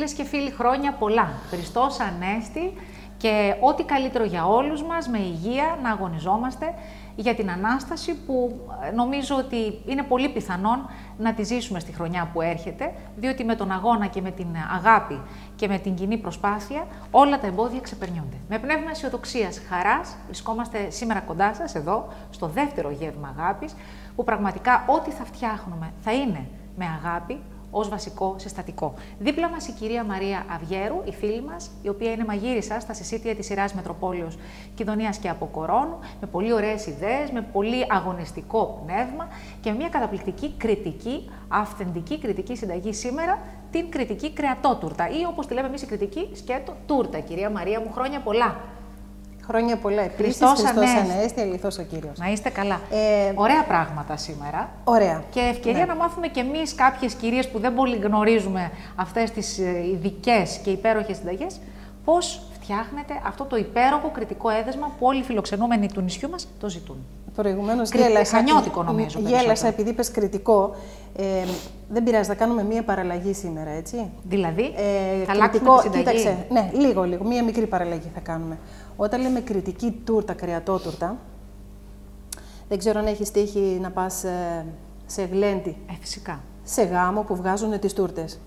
Φίλες και φίλοι, χρόνια πολλά. Χριστός Ανέστη και ό,τι καλύτερο για όλους μας, με υγεία, να αγωνιζόμαστε για την Ανάσταση που νομίζω ότι είναι πολύ πιθανόν να τη ζήσουμε στη χρονιά που έρχεται, διότι με τον αγώνα και με την αγάπη και με την κοινή προσπάθεια όλα τα εμπόδια ξεπερνιούνται. Με πνεύμα αισιοδοξίας, χαράς, βρισκόμαστε σήμερα κοντά σας εδώ, στο δεύτερο γεύμα αγάπης, που πραγματικά ό,τι θα φτιάχνουμε θα είναι με αγάπη, ως βασικό συστατικό. Δίπλα μας η κυρία Μαρία Αυγέρου, η φίλη μας, η οποία είναι μαγείρισα στα συσίτια της σειράς Μετροπόλεως Κιδωνίας και Αποκορώνου, με πολύ ωραίες ιδέες, με πολύ αγωνιστικό πνεύμα και με μια καταπληκτική κριτική, αυθεντική κριτική συνταγή σήμερα, την κριτική κρεατότουρτα ή όπως τη λέμε εμείς η κριτική σκέτο τούρτα. Κυρία Μαρία μου, χρόνια πολλά. Χρόνια πολλά επίσης. Χριστός Ανέστη, αληθώς ο Κύριος. Να είστε καλά. Ωραία πράγματα σήμερα. Ωραία. Και ευκαιρία να μάθουμε κι εμείς κάποιες κυρίες που δεν πολύ γνωρίζουμε αυτές τις ειδικές και υπέροχες συνταγές, πώς φτιάχνετε αυτό το υπέροχο κριτικό έδεσμα που όλοι οι φιλοξενούμενοι του νησιού μας το ζητούν. Προηγουμένως γέλασα. Χανιώτικο νομίζω. Γέλασα επειδή είπες κριτικό. Δεν πειράζει, θα κάνουμε μία παραλλαγή σήμερα, έτσι. Δηλαδή, θα αλλάξουμε τη συνταγή. Κοίταξε, ναι, λίγο, μία μικρή παραλλαγή θα κάνουμε. Όταν λέμε κριτική τούρτα, κρεατότουρτα, δεν ξέρω αν έχεις τύχει να πας σε γλέντι. Φυσικά. Σε γάμο που βγάζουν τις τούρτες.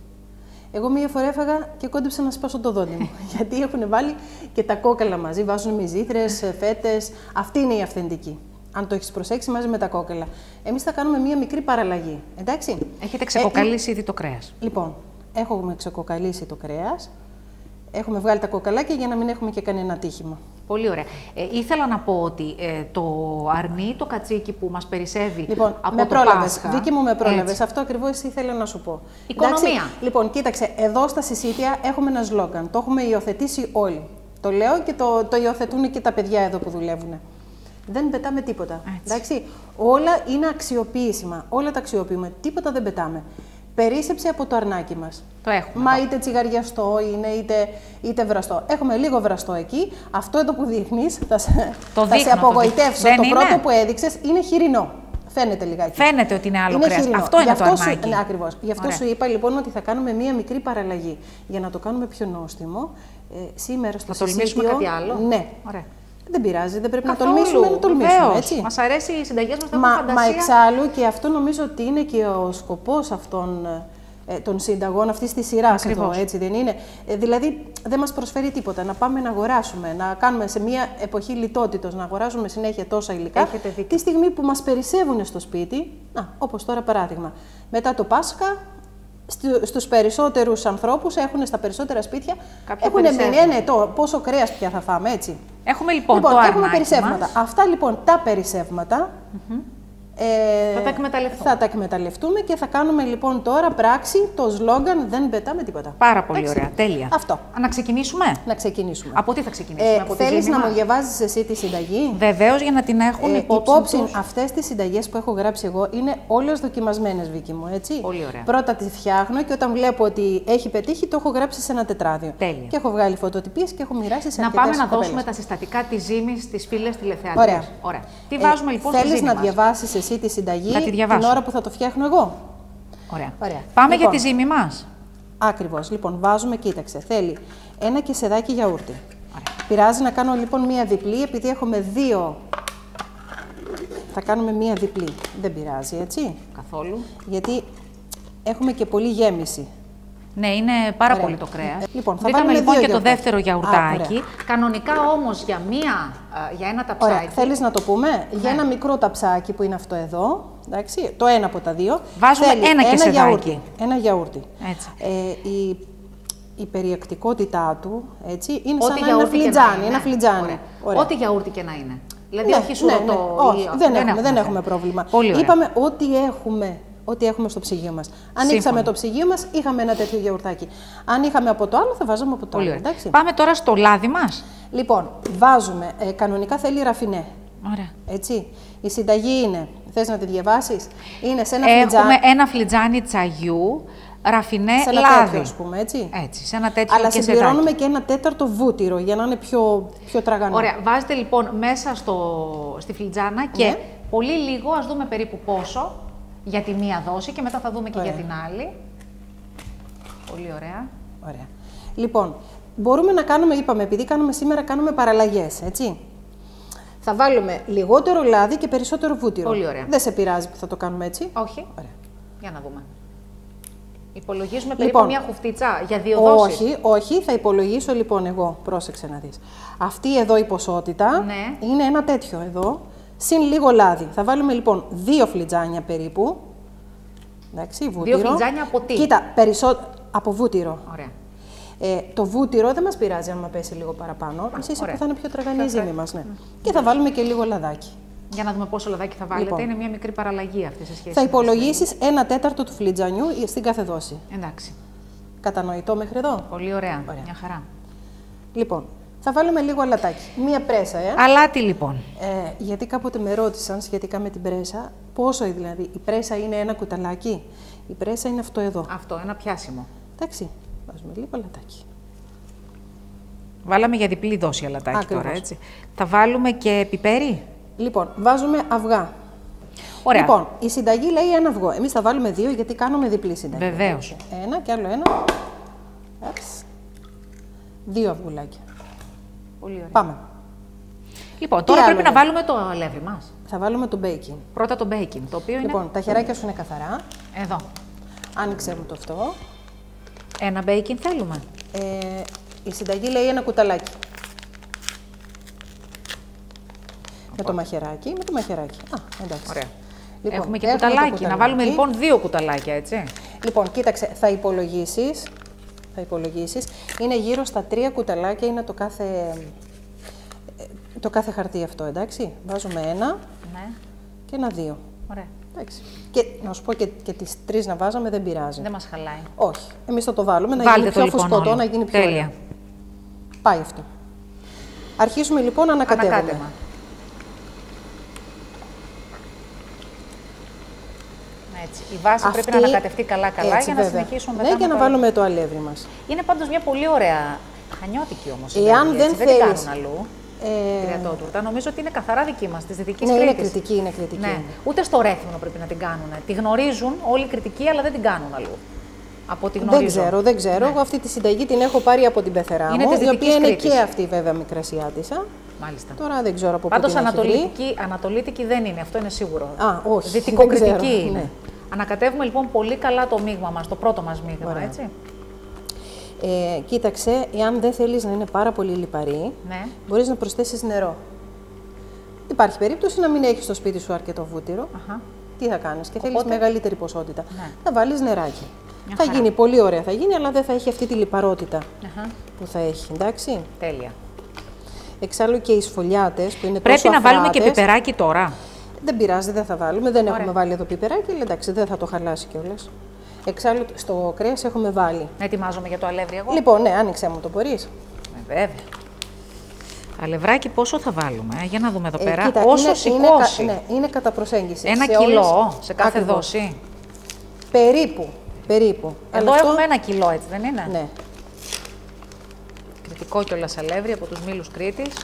Εγώ μία φορά έφαγα και κόντεψα να σπάσω το δόντι μου. Γιατί έχουν βάλει και τα κόκαλα μαζί, βάζουν μυζήθρες, φέτες. Αυτή είναι η αυθεντική. Αν το έχεις προσέξει μαζί με τα κόκαλα. Εμείς θα κάνουμε μία μικρή παραλλαγή. Εντάξει. Έχετε ξεκοκαλίσει ήδη το κρέας. Λοιπόν, έχουμε ξεκοκαλίσει το κρέας. Έχουμε βγάλει τα κοκαλάκια για να μην έχουμε και κανένα ατύχημα. Πολύ ωραία. Ήθελα να πω ότι το αρνί, το κατσίκι που μας περισσεύει λοιπόν, από με το πρόλαβες. Πάσχα. Δίκη μου με πρόλαβες. Αυτό ακριβώς ήθελα να σου πω. Οικονομία. Εντάξει, λοιπόν, κοίταξε, εδώ στα συσίτια έχουμε ένα σλόγγαν. Το έχουμε υιοθετήσει όλοι. Το λέω και το υιοθετούν και τα παιδιά εδώ που δουλεύουν. Δεν πετάμε τίποτα. Εντάξει. Όλα είναι αξιοποιήσιμα. Όλα τα αξιοποιούμε. Τίποτα δεν πετάμε. Περίσσεψη από το αρνάκι μας. Το έχουμε. Μα είτε τσιγαριαστό είναι, είτε βραστό. Έχουμε λίγο βραστό εκεί. Αυτό εδώ που δείχνεις, θα σε απογοητεύσω. Το πρώτο που έδειξες είναι χοιρινό. Φαίνεται λιγάκι. Φαίνεται ότι είναι άλλο κρέας. Αυτό είναι το αρνάκι. Ναι, ακριβώς. Γι' αυτό σου είπα λοιπόν ότι θα κάνουμε μία μικρή παραλλαγή. Για να το κάνουμε πιο νόστιμο, σήμερα στο συσίτιο... Θα τολμήσουμε κάτι άλλο. Ναι. Ωραία. Δεν πειράζει, δεν πρέπει να τολμήσουμε, να τολμήσουμε. Έτσι. Μας αρέσει οι συνταγές μας, να έχουμε φαντασία. Μα εξάλλου και αυτό νομίζω ότι είναι και ο σκοπός αυτών των συνταγών αυτής της σειράς εδώ, έτσι δεν είναι. Δηλαδή δεν μας προσφέρει τίποτα να πάμε να αγοράσουμε, να κάνουμε σε μια εποχή λιτότητος, να αγοράζουμε συνέχεια τόσα υλικά. Τη στιγμή που μας περισσεύουν στο σπίτι, όπως τώρα παράδειγμα, μετά το Πάσχα, στους περισσότερους ανθρώπους έχουν στα περισσότερα σπίτια. Έχουν μείνει πόσο κρέας πια θα φάμε, έτσι. Έχουμε λοιπόν έχουμε περισσεύματα. Αυτά λοιπόν τα περισσεύματα θα τα εκμεταλλευτούμε και θα κάνουμε λοιπόν τώρα πράξη το σλόγγαν «Δεν πετάμε τίποτα». Πάρα πολύ ωραία. Τέλεια. Αυτό. Να ξεκινήσουμε. Να ξεκινήσουμε. Από τι θα ξεκινήσουμε? Θέλεις να μου διαβάζεις εσύ τη συνταγή? Βεβαίως, για να την έχουν υπόψη. Αυτές τις συνταγές που έχω γράψει εγώ είναι όλες δοκιμασμένες, Βίκη μου, έτσι. Πολύ ωραία. Πρώτα τη φτιάχνω και όταν βλέπω ότι έχει πετύχει, το έχω γράψει σε ένα τετράδιο. Τέλεια. Και έχω βγάλει φωτοτυπίες και έχω μοιράσει σε αρκετές κοπέλες. Να πάμε να δώσουμε τα συστατικά της ζύμης στις φίλες τηλεθεατές. Ωραία. Τι βάζουμε λοιπόν στη ζύμη? Θέλεις να διαβάσεις εσύ τη συνταγή την ώρα που θα το φτιάχνω εγώ? Ωραία. Πάμε για τη ζύμη μας. Ακριβώς. Λοιπόν, βάζουμε, κοίταξε, θέλει ένα κεσεδάκι γιαούρτι. Πειράζει να κάνω λοιπόν μία διπλή, επειδή έχουμε δύο. Θα κάνουμε μία διπλή. Δεν πειράζει, έτσι. Καθόλου. Γιατί έχουμε και πολύ γέμιση. Ναι, είναι πάρα πολύ το κρέας. Λοιπόν, θα βάλουμε λοιπόν και το δεύτερο γιαουρτάκι. Ωραία. Κανονικά όμως για ένα ταψάκι. Ωραία. Θέλεις να το πούμε? Ναι. Για ένα μικρό ταψάκι που είναι αυτό εδώ, εντάξει, το ένα από τα δύο. Βάζουμε ένα γιαούρτι. Ένα γιαούρτι. Έτσι. Η περιεκτικότητά του, έτσι, είναι σαν ένα φλιτζάνι. Ένα φλιτζάνι. Ό,τι γιαούρτι και να είναι. Δηλαδή όχι σουρωτό. Όχι, δεν έχουμε πρόβλημα. Είπαμε ό,τι έχουμε στο ψυγείο μας. Ανοίξαμε το ψυγείο μας, είχαμε ένα τέτοιο γιαουρτάκι. Αν είχαμε από το άλλο, θα βάζαμε από το άλλο. Εντάξει. Πάμε τώρα στο λάδι μας. Λοιπόν, βάζουμε, κανονικά θέλει ραφινέ. Ωραία. Έτσι. Η συνταγή είναι, θες να τη διαβάσεις? Είναι σε ένα Έχουμε ένα φλιτζάνι τσαγιού, ραφινέ σε ένα λάδι. Τέτοιο, ας πούμε, έτσι. Έτσι, σε ένα τέτοιο. Αλλά συμπληρώνουμε και ένα τέταρτο βούτυρο για να είναι πιο τραγανό. Ωραία. Βάζετε λοιπόν μέσα στη φλιτζάνα και πολύ λίγο, ας δούμε περίπου πόσο, για τη μία δόση και μετά θα δούμε και για την άλλη. Πολύ ωραία. Ωραία. Λοιπόν, μπορούμε να κάνουμε, είπαμε, επειδή κάνουμε παραλλαγές, έτσι. Θα βάλουμε λιγότερο λάδι και περισσότερο βούτυρο. Πολύ ωραία. Δεν σε πειράζει που θα το κάνουμε έτσι? Όχι. Ωραία. Για να δούμε. Υπολογίζουμε περίπου μια χουφτίτσα για 2 δόσεις. Όχι, όχι. Θα υπολογίσω λοιπόν εγώ. Πρόσεξε να δεις. Αυτή εδώ η ποσότητα είναι ένα τέτοιο εδώ, συν λίγο λάδι. Θα βάλουμε λοιπόν 2 φλιτζάνια περίπου. Εντάξει, βούτυρο. 2 φλιτζάνια από τι? Κοίτα, από βούτυρο. Ωραία. Το βούτυρο δεν μας πειράζει αν πέσει λίγο παραπάνω. Εσείς που θα είναι πιο τραγανή η ζύμη μας. Ναι. Και θα βάλουμε και λίγο λαδάκι. Για να δούμε πόσο λαδάκι θα βάλετε. Λοιπόν, είναι μια μικρή παραλλαγή αυτή σε σχέση. θα υπολογίσεις 1/4 του φλιτζανιού στην κάθε δόση. Εντάξει. Κατανοητό μέχρι εδώ? Πολύ ωραία. Μια χαρά. Λοιπόν, θα βάλουμε λίγο αλατάκι. Μία πρέσα, Αλάτι λοιπόν. Γιατί κάποτε με ρώτησαν σχετικά με την πρέσα, πόσο δηλαδή, η πρέσα είναι ένα κουταλάκι. Η πρέσα είναι αυτό εδώ. Αυτό, ένα πιάσιμο. Εντάξει, βάζουμε λίγο αλατάκι. Βάλαμε για διπλή δόση αλατάκι τώρα, έτσι. Θα βάλουμε και πιπέρι. Λοιπόν, βάζουμε αυγά. Ωραία. Λοιπόν, η συνταγή λέει 1 αυγό. Εμείς θα βάλουμε 2 γιατί κάνουμε διπλή συνταγή. Βεβαίως. 1 και άλλο 1. 2 αυγουλάκια. Πολύ ωραία. Πάμε. Λοιπόν, τώρα πρέπει να βάλουμε το αλεύρι μας. Θα βάλουμε το μπέικιν. Πρώτα το μπέικιν, το οποίο είναι... Λοιπόν, τα χεράκια σου είναι καθαρά. Εδώ. Άνοιξε μου το αυτό. Ένα μπέικιν θέλουμε. Η συνταγή λέει 1 κουταλάκι. Με το μαχαιράκι, εντάξει. Ωραία. Λοιπόν, έχουμε και κουταλάκι. Να βάλουμε λοιπόν 2 κουταλάκια, έτσι. Λοιπόν, κοίταξε, θα υπολογίσεις. Είναι γύρω στα 3 κουταλάκια, είναι το κάθε χαρτί αυτό, εντάξει. Βάζουμε 1 και ένα 2. Ωραία. Εντάξει. Και να σου πω και τις 3 να βάζαμε, δεν πειράζει. Δεν μας χαλάει. Όχι. Εμείς θα το βάλουμε, να γίνει πιο φουσκωτό, να γίνει πιο ωραίο. Πάει αυτό. Αρχίζουμε λοιπόν να ανακατεύουμε. Έτσι. Η βάση πρέπει να ανακατευτεί καλά-καλά για να συνεχίσουμε μετά. Ναι, για να βάλουμε το αλεύρι μας. Είναι πάντως μια πολύ ωραία χανιώτικη όμως. Εάν δεν την κάνουν αλλού. Τριατότουρτα. Νομίζω ότι είναι καθαρά δική μας, της Δυτικής Κρήτης. Είναι κριτική. Ναι. Ούτε στο Ρέθυμνο πρέπει να την κάνουν. Τη γνωρίζουν όλοι οι κριτικοί, αλλά δεν την κάνουν αλλού. Από ό,τι γνωρίζω. Δεν ξέρω. Εγώ αυτή τη συνταγή την έχω πάρει από την πεθερά μου, η οποία είναι και αυτή βέβαια μικρασιάτισσα. Μάλιστα. Τώρα δεν ξέρω από πού. Πάντως ανατολίτικη δεν είναι, αυτό είναι σίγουρο. Όχι. Δυτικοκριτική είναι. Ναι. Ανακατεύουμε λοιπόν πολύ καλά το μείγμα μας, το πρώτο μας μείγμα, έτσι. Κοίταξε, εάν δεν θέλεις να είναι πάρα πολύ λιπαρή, μπορείς να προσθέσεις νερό. Υπάρχει περίπτωση να μην έχεις στο σπίτι σου αρκετό βούτυρο. Τι θα κάνεις και θέλεις μεγαλύτερη ποσότητα. Θα βάλεις νεράκι. Θα γίνει πολύ ωραία, θα γίνει, αλλά δεν θα έχει αυτή τη λιπαρότητα που θα έχει, εντάξει. Τέλεια. Εξάλλου και οι σφολιάτες που είναι πρέπει τόσο να βάλουμε και πιπεράκι τώρα. Δεν πειράζει, δεν θα βάλουμε. Δεν έχουμε βάλει εδώ πιπεράκι, αλλά εντάξει, δεν θα το χαλάσει κιόλας. Εξάλλου στο κρέας έχουμε βάλει. Ετοιμάζομαι για το αλεύρι εγώ. Λοιπόν, ναι, άνοιξέ μου το μπορείς. Βέβαια. Αλευράκι πόσο θα βάλουμε, για να δούμε εδώ πέρα. Κοίτα, όσο σηκώσει. Είναι κατά προσέγγιση. 1 κιλό σε κάθε δόση. Περίπου. Εδώ έχουμε 1 κιλό, έτσι δεν είναι? Ναι. Κρητικό κιόλας αλεύρι από τους Μήλους Κρήτης,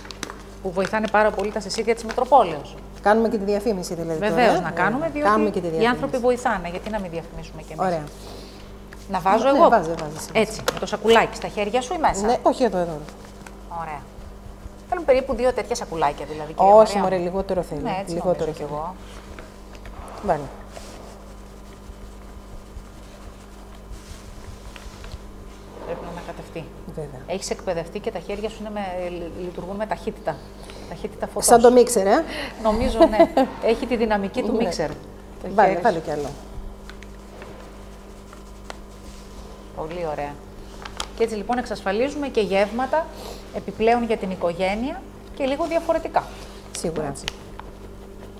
που βοηθάνε πάρα πολύ τα συσίτια της Μητροπόλεως. Κάνουμε και τη διαφήμιση δηλαδή. Βεβαίως, να κάνουμε, διότι οι άνθρωποι βοηθάνε. Γιατί να μην διαφημίσουμε κι εμείς. Ωραία. Να βάζω εγώ. Βάζε. Έτσι, με το σακουλάκι στα χέρια σου ή μέσα? Ναι, όχι εδώ. Ωραία. Θέλουμε περίπου 2 τέτοια σακουλάκια δηλαδή. Όχι, μωρέ, λιγότερο θέλω. Ναι, έτσι λιγότερο κι εγώ. Βάλε. Πρέπει να ανακατευτεί. Βέβαια. Έχεις εκπαιδευτεί και τα χέρια σου λειτουργούν με ταχύτητα. Ταχύτητα φωτός. Σαν το μίξερ, Νομίζω, ναι. Έχει τη δυναμική του μίξερ. Βάλε κι άλλο. Πολύ ωραία. Και έτσι λοιπόν εξασφαλίζουμε και γεύματα επιπλέον για την οικογένεια και λίγο διαφορετικά. Σίγουρα. Έτσι.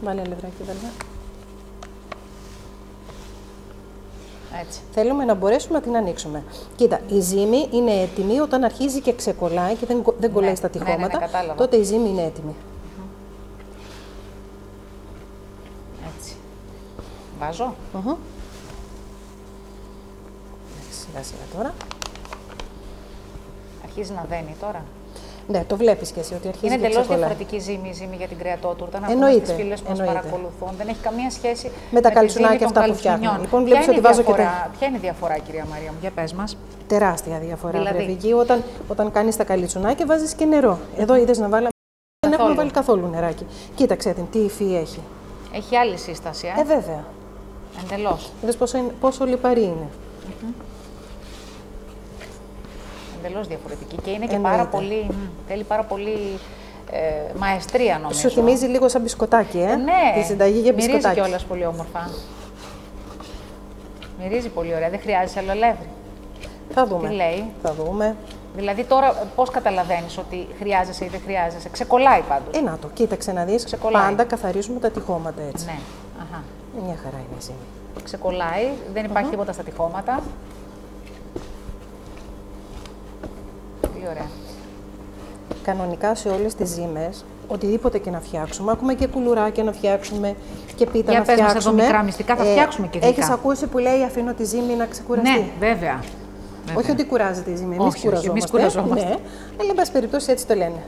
Βάλε αλευράκι, βέβαια. Έτσι. Θέλουμε να μπορέσουμε να την ανοίξουμε. Κοίτα, η ζύμη είναι έτοιμη όταν αρχίζει και ξεκολλάει και δεν κολλάει στα τυχώματα. Τότε η ζύμη είναι έτοιμη. Έτσι. Βάζω. Σιγά σιγά τώρα. Αρχίζει να δένει τώρα. Ναι, το βλέπεις και εσύ ότι αρχίζει. Είναι εντελώς διαφορετική ζύμη για την κρεατότουρτα. Να πούμε στις φίλες που μας παρακολουθούν. Δεν έχει καμία σχέση με τα καλτσουνάκια αυτά που φτιάχνουν. Λοιπόν, βλέπεις ότι βάζω και ποια είναι η διαφορά, κυρία Μαρία μου, για πες μας. Τεράστια διαφορά. Δηλαδή, όταν κάνεις τα καλτσουνάκια, βάζεις και νερό. Εδώ είδες να βάλαμε. Δεν έχουμε βάλει καθόλου νεράκι. Κοίταξε την, τι υφή έχει. Έχει άλλη σύσταση, βέβαια. Εντελώς. Είδες πόσο λιπαρή είναι. Εντελώς διαφορετική και είναι και πάρα πολύ, θέλει πάρα πολύ μαεστρία, νομίζω. Σου θυμίζει λίγο σαν μπισκοτάκι, Ναι, τη συνταγή για μπισκοτάκι. Μυρίζει κιόλας πολύ όμορφα. Μυρίζει πολύ ωραία, δεν χρειάζεσαι άλλο αλεύρι. Θα δούμε. Τι λέει. Θα δούμε. Δηλαδή τώρα πώς καταλαβαίνεις ότι χρειάζεσαι ή δεν χρειάζεσαι. Ξεκολλάει πάντως. Να το, κοίταξε να δεις. Πάντα καθαρίζουμε τα τυχώματα έτσι. Ναι. Αχα. Μια χαρά είναι η ζύμη. Ξεκολλάει, δεν υπάρχει τίποτα στα τυχώματα. Πολύ ωραία. Κανονικά σε όλες τις ζύμες, οτιδήποτε και να φτιάξουμε, ακόμα και κουλουράκια να φτιάξουμε και πίτα να φτιάξουμε. Για πες μας εδώ μικρά μυστικά, θα φτιάξουμε και γλυκά. Έχεις ακούσει που λέει αφήνω τη ζύμη να ξεκουραστεί. Ναι, βέβαια. Όχι ότι κουράζεται η ζύμη, εμείς κουραζόμαστε. Ναι, αλλά εν πάση περιπτώσει έτσι το λένε.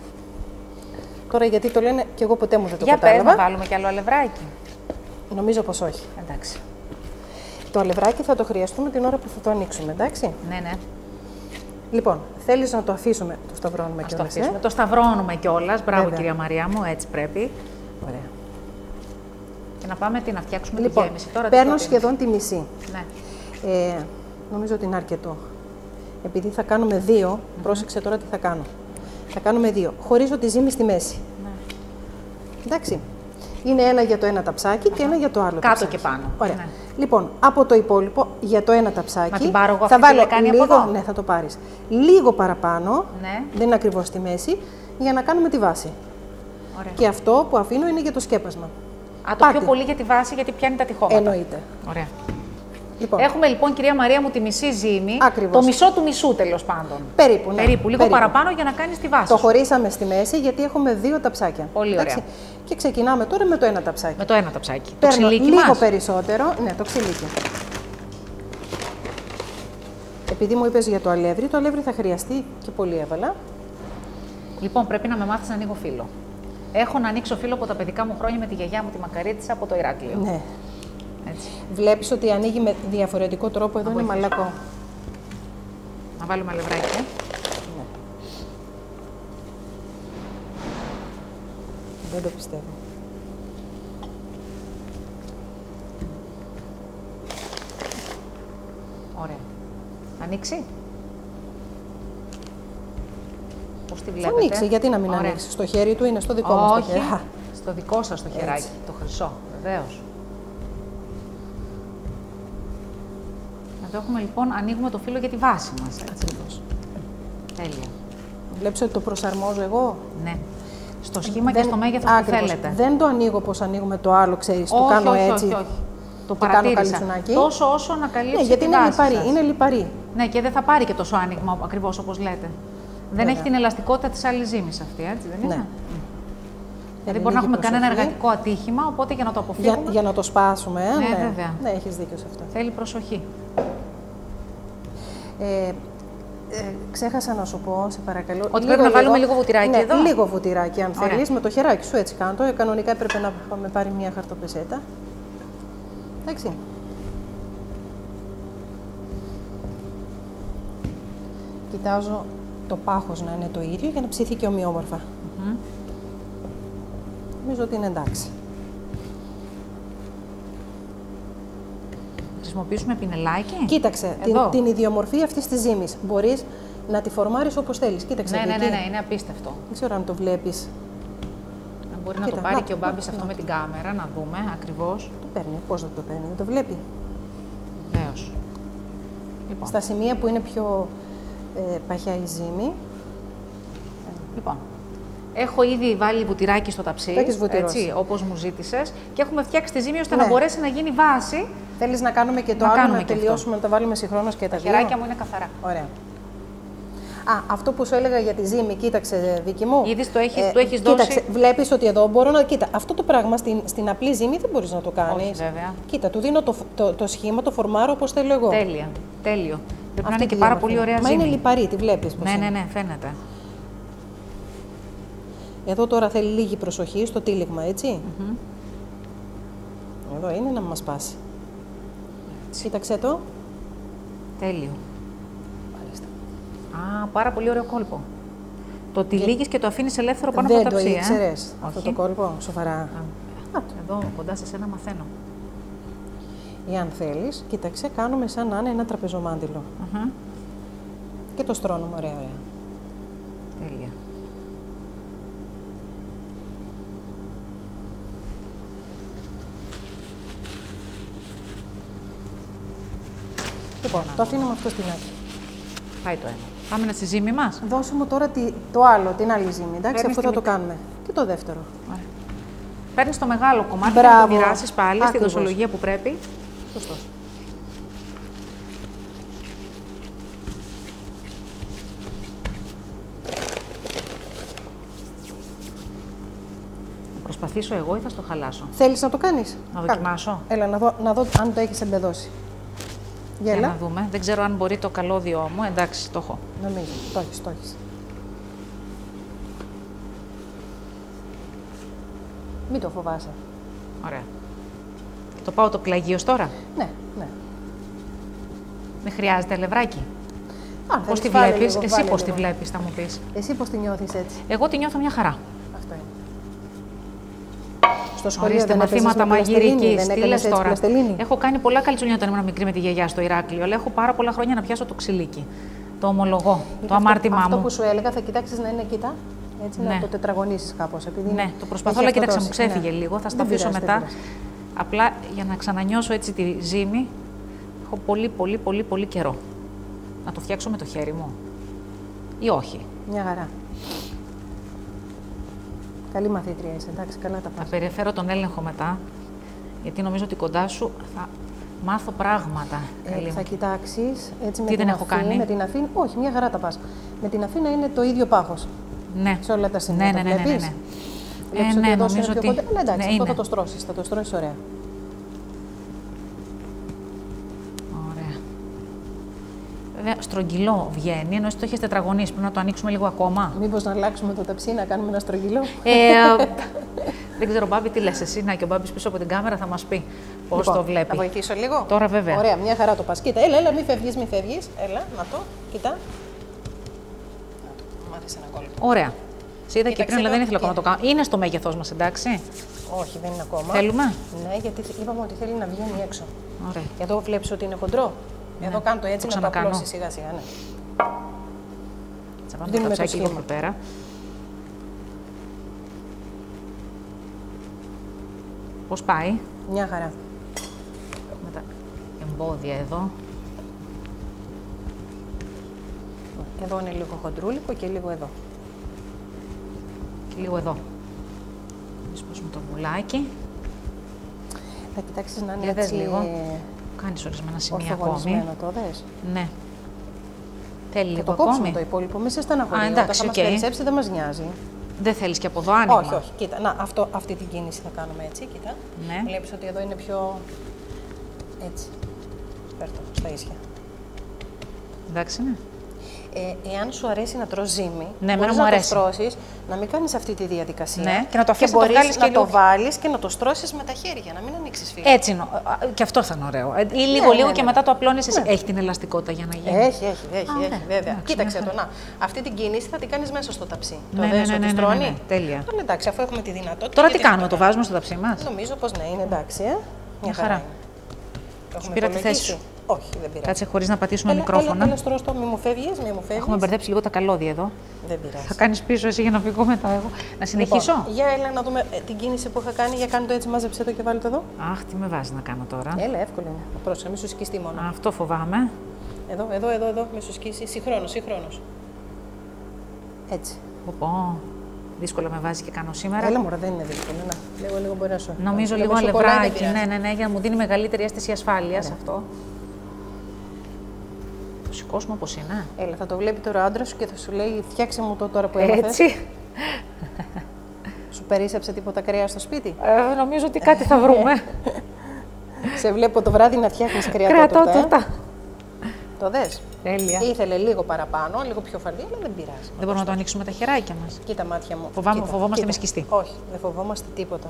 Τώρα γιατί το λένε και εγώ ποτέ μου δεν το κατάλαβα. Για πες, να βάλουμε κι άλλο αλευράκι. Νομίζω πως όχι. Εντάξει. Το αλευράκι θα το χρειαστούμε την ώρα που θα το ανοίξουμε, εντάξει. Ναι. Λοιπόν, θέλεις να το αφήσουμε, το σταυρώνουμε κιόλας. Το σταυρώνουμε κιόλας. Μπράβο, βέβαια. Κυρία Μαρία μου, έτσι πρέπει. Ωραία. Και να πάμε να φτιάξουμε λοιπόν, τη γέμιση. Τώρα παίρνω σχεδόν τη μισή. Ναι. Νομίζω ότι είναι αρκετό. Επειδή θα κάνουμε δύο, πρόσεξε τώρα τι θα κάνω. Θα κάνουμε δύο. Χωρίζω τη ζύμη στη μέση. Ναι. Εντάξει. Είναι ένα για το ένα ταψάκι και ένα για το άλλο κάτω ταψάκι. Και πάνω. Ωραία. Ναι. Λοιπόν, από το υπόλοιπο για το ένα ταψάκι. Μα την πάρω εγώ θα αυτή βάλω λίγο, από εδώ. Ναι, θα το πάρεις. Λίγο παραπάνω, ναι. Δεν είναι ακριβώς στη μέση, για να κάνουμε τη βάση. Ωραία. Και αυτό που αφήνω είναι για το σκέπασμα. Το πιο πολύ για τη βάση, γιατί πιάνει τα τυχώματα. Εννοείται. Ωραία. Λοιπόν. Έχουμε λοιπόν, κυρία Μαρία μου, τη μισή ζύμη. Ακριβώς. Το μισό του μισού τέλος πάντων. Περίπου, ναι. Λίγο παραπάνω για να κάνεις τη βάση. Το χωρίσαμε στη μέση γιατί έχουμε δύο ταψάκια. Πολύ ωραία. Και ξεκινάμε τώρα με το ένα ταψάκι. Με το ένα ταψάκι. Παίρνω το ξυλίκι λίγο μας. περισσότερο. Ναι, το ξυλίκι. Επειδή μου είπες για το αλεύρι θα χρειαστεί και πολύ έβαλα. Λοιπόν, πρέπει να με μάθεις να ανοίγω φύλλο. Έχω να ανοίξω φύλλο από τα παιδικά μου χρόνια με τη γιαγιά μου τη Μακαρίτισσα από το Ηράκλειο. Ναι. Έτσι. Βλέπεις ότι ανοίγει με διαφορετικό τρόπο. Εδώ είναι μαλακό. Να βάλουμε αλευράκι. Ναι. Δεν το πιστεύω. Ωραία. Ανοίξει. Πώς τη βλέπετε. Θα ανοίξει, γιατί να μην ανοίξει. Στο χέρι του είναι στο δικό μας το χέρι. Στο δικό σας το χεράκι, έτσι. Το χρυσό, βεβαίως. Εδώ έχουμε λοιπόν, ανοίγουμε το φύλλο για τη βάση μας. Ακριβώς. Τέλεια. Βλέπεις ότι το προσαρμόζω εγώ. Ναι. Στο σχήμα και στο μέγεθος που θέλετε. Δεν το ανοίγω πώς ανοίγουμε το άλλο, ξέρεις. Το κάνω έτσι. Όχι. Το παρατήρησα. Τόσο όσο να καλύψει γιατί τη βάση σας. Είναι λιπαρή. Ναι, και δεν θα πάρει και τόσο άνοιγμα ακριβώς όπως λέτε. Δεν έχει την ελαστικότητα της άλλης ζύμης αυτή, έτσι δεν είναι. Ναι. Δεν μπορεί να έχουμε κανένα εργατικό ατύχημα, οπότε για να το αποφύγουμε. Για να το σπάσουμε, ναι, βέβαια. Ναι, έχεις δίκιο σε αυτό. Θέλει προσοχή. Ξέχασα να σου πω, σε παρακαλώ. Ότι πρέπει να βάλουμε λίγο βουτυράκι εδώ. Λίγο βουτυράκι, αν θέλεις. Με το χεράκι σου έτσι κάνω το. Κανονικά έπρεπε να πάμε πάρει μια χαρτοπεζέτα. Εντάξει. Κοιτάζω το πάχος να είναι το ίδιο για να ψηθεί και ομοιόμορφα. Νομίζω ότι είναι εντάξει. Χρησιμοποιήσουμε πινελάκι. Κοίταξε την ιδιομορφή αυτής της ζύμης. Μπορείς να τη φορμάρεις όπως θέλεις. Κοίταξε. Ναι, είναι απίστευτο. Δεν ξέρω αν το βλέπεις. Αν μπορεί να το πάρει και ο Μπάμπης αυτό με την κάμερα, να δούμε ακριβώς. Το παίρνει. Πώς δεν το παίρνει, δεν το βλέπει. Βεβαίως. Λοιπόν. Στα σημεία που είναι πιο παχιά η ζύμη. Λοιπόν. Έχω ήδη βάλει βουτυράκι στο ταψί, έτσι, όπως μου ζήτησες, και έχουμε φτιάξει τη ζύμη ώστε να μπορέσει να γίνει βάση. Θέλεις να κάνουμε και το άλλο, να τελειώσουμε, να τα βάλουμε συγχρόνως και τα δύο. Τα χεράκια μου είναι καθαρά. Ωραία. Αυτό που σου έλεγα για τη ζύμη, κοίταξε, Βίκη μου. Ήδη το έχεις δώσει. Κοίταξε, βλέπεις ότι εδώ μπορώ να. Κοίτα, αυτό το πράγμα στην απλή ζύμη δεν μπορείς να το κάνεις. Όχι, βέβαια. Κοίτα, του δίνω το σχήμα, το φορμάρω όπως θέλω εγώ. Τέλεια. Τέλειο. Πρέπει να είναι και πάρα πολύ ωραία ζύμη. Μα είναι λιπαρή, τη βλέπεις πώς ναι, φαίνεται. Εδώ τώρα θέλει λίγη προσοχή στο τύλιγμα, έτσι. Εδώ είναι να μας πάσει. Κοίταξε το. Τέλειο. Α, πάρα πολύ ωραίο κόλπο. Το τυλίγεις και το αφήνεις ελεύθερο πάνω από τα ψία. Δεν το ήξερες αυτό το κόλπο, σοβαρά. Εδώ κοντά σε σένα μαθαίνω. Εάν θέλεις, κοίταξε, κάνουμε σαν να είναι ένα τραπεζομάντιλο. Και το στρώνουμε ωραία, ωραία. Τέλεια. Λοιπόν, το αφήνουμε αυτό στην άκρη. Πάει το ένα. Πάμε να στη ζύμη μας. Δώσε μου τώρα το άλλο, την άλλη ζύμη, εντάξει, αυτό θα το κάνουμε. Και το δεύτερο. Ωραία. Παίρνεις το μεγάλο κομμάτι και να το μοιράσεις πάλι στη δοσολογία που πρέπει. Σωστός. Να προσπαθήσω εγώ ή θα στο χαλάσω? Θέλεις να το κάνεις? Να δοκιμάσω. Έλα, να δω αν το έχεις εμπεδώσει. Για να δούμε. Δεν ξέρω αν μπορεί το καλώδιό μου. Εντάξει, το έχω. Νομίζω. Το έχεις, το έχεις. Μην το φοβάσαι. Ωραία. Το πάω το πλαγίος τώρα. Ναι, ναι. Δεν χρειάζεται αλευράκι. Πώς τη βλέπεις, εσύ πώς τη βλέπεις, θα μου πεις. Εσύ πώς τη νιώθεις έτσι? Εγώ τη νιώθω μια χαρά. Αυτό είναι. Στο σχολείο δεν μαθήματα μαγειρικής. Τι λες τώρα? Πλαστελίνη. Έχω κάνει πολλά καλτσούνια όταν ήμουν μικρή με τη γιαγιά στο Ηράκλειο, αλλά έχω πάρα πολλά χρόνια να πιάσω το ξυλίκι. Το ομολογώ. Το αμάρτημά μου. Αυτό που σου έλεγα θα κοιτάξεις να είναι κοίτα. Έτσι, να το τετραγωνίσεις κάπως. Ναι, το προσπαθώ, αλλά κοίταξε, μου ξέφυγε λίγο. Θα στα αφήσω μετά. Απλά για να ξανανιώσω έτσι τη ζύμη, έχω πολύ καιρό. Να το φτιάξω με το χέρι μου ή όχι? Μια χαρά. Καλή μαθήτρια είσαι, εντάξει, καλά τα πας. Θα περιφέρω τον έλεγχο μετά, γιατί νομίζω ότι κοντά σου θα μάθω πράγματα. Θα κοιτάξεις έτσι Τι δεν έχω κάνει? Με την αφή, όχι, μια χαρά τα πας. Με την αφή να είναι το ίδιο πάχος. Ναι. Σε όλα τα σημεία. Ναι. Βλέπεις Ναι, ότι νομίζω ότι... εντάξει, αυτό θα το στρώσεις, θα το στρώσεις ωραία. Ωραία. Βέβαια, στρογγυλό βγαίνει, ενώ εσύ το έχεις τετραγωνίσει. Πρέπει να το ανοίξουμε λίγο ακόμα. Μήπως να αλλάξουμε το ταψί, να κάνουμε ένα στρογγυλό? Δεν ξέρω, Μπάμπη, τι λες εσύ? Να, και ο Μπάμπης πίσω από την κάμερα θα μας πει πώς λοιπόν, το βλέπει. Θα βοηθήσω λίγο? Τώρα βέβαια. Ωραία, μια χαρά το πας. Κοίτα, έλα, μη φεύγεις. Έλα, να το, κοίτα. Μου άρεσε ένα κόλπο. Ωραία. Σε είδα και πριν, αλλά δεν ήθελα ακόμα να το κάνω. Είναι στο μέγεθός μας, εντάξει? Όχι, δεν είναι ακόμα. Θέλουμε? Ναι, γιατί είπαμε ότι θέλει να βγαίνει έξω. Ωραία. Εδώ βλέπεις ότι είναι χοντρό. Ναι. Εδώ κάνω το έτσι το να το απλώσεις σιγά-σιγά, ναι. Θα πάμε το ταψάκι λίγο πιο πέρα. Πώς πάει? Μια χαρά. Με τα εμπόδια εδώ. Εδώ είναι λίγο χοντρούλικο και λίγο εδώ. Και λίγο εδώ. Σπάσουμε το βουλάκι. Θα κοιτάξεις να είναι για έτσι λίγο. Κάνεις ορισμένα σημεία ακόμη. Το δες. Ναι. Θέλει λίγο το ακόμη. Κόψουμε το υπόλοιπο, μη σε στεναχωρεί. Εντάξει, θα μας περισσέψει, δεν μας νιάζει. Δεν θέλεις και από εδώ άνοιγμα? Όχι, όχι. Κοίτα, να, αυτή την κίνηση θα κάνουμε έτσι, κοίτα. Ναι. Βλέπεις ότι εδώ είναι πιο έτσι. Πέρτο, στα ίσια. Εντάξει, ναι. Εάν σου αρέσει να τρως ζύμη, ναι, μπορείς να το στρώσεις, να μην κάνεις αυτή τη διαδικασία. Ναι, και να το αφήσεις, μπορείς να το βάλεις και να το στρώσεις με τα χέρια, να μην ανοίξεις φύλλα. Έτσι είναι. Και αυτό θα είναι ωραίο. Ή λίγο και μετά το απλώνεις εσύ. Έχει την ελαστικότητα για να γίνει. Έχει, βέβαια. Κοίταξε το, να. Αυτή την κίνηση θα την κάνεις μέσα στο ταψί. Το δες ότι στρώνει. Τέλεια. Εντάξει, αφού έχουμε τη δυνατότητα. Τώρα τι κάνουμε, το βάζουμε στο ταψί μας? Νομίζω πως ναι, είναι εντάξει. Μια χαρά. Σου πήρα τη θέση σου. Όχι, δεν πειράζει. Κάτσε χωρίς να πατήσουμε μικρόφωνα. Έλα, στρώστο, μη μου φεύγεις. Έχουμε μπερδέψει λίγο τα καλώδια εδώ. Δεν πειράζει. Θα κάνεις πίσω εσύ για να φύγω μετά εγώ. Να συνεχίσω. Λοιπόν, για έλα να δούμε την κίνηση που είχα κάνει. Για κάνε το έτσι, μάζεψε το και βάλει το εδώ. Αχ, τι με βάζει να κάνω τώρα. Έλα, εύκολο είναι. Πρόσεχε, μη σου σκιστεί μόνο. Αυτό φοβάμαι. Εδώ, μη σου σκίσει. Συγχρόνως. Έτσι. Πω. Δύσκολα με βάζει και κάνω σήμερα. Έλα, μωρά, δεν είναι δύσκολο. Να, λίγο μπορεί να σου. Νομίζω λίγο αλευράκι. Ναι, για να μου δίνει μεγαλύτερη αίσθηση ασφάλειας αυτό. Το σηκώσουμε όπως είναι. Έλα, θα το βλέπει τώρα ο άντρας σου και θα σου λέει: φτιάξε μου το τώρα που έμαθες. Έτσι. Σου περίσσεψε τίποτα κρέας στο σπίτι? Νομίζω ότι κάτι θα βρούμε. Σε βλέπω το βράδυ να φτιάχνεις κρεατότουρτα. Κρεατότουρτα. Το δες. Τέλεια. Ήθελε λίγο παραπάνω, λίγο πιο φαρδί, αλλά δεν πειράζει. Δεν μπορούμε να το ανοίξουμε τα χεράκια μας. Κοίτα μάτια μου. Φοβόμαστε με σκιστή. Όχι, δεν φοβόμαστε τίποτα.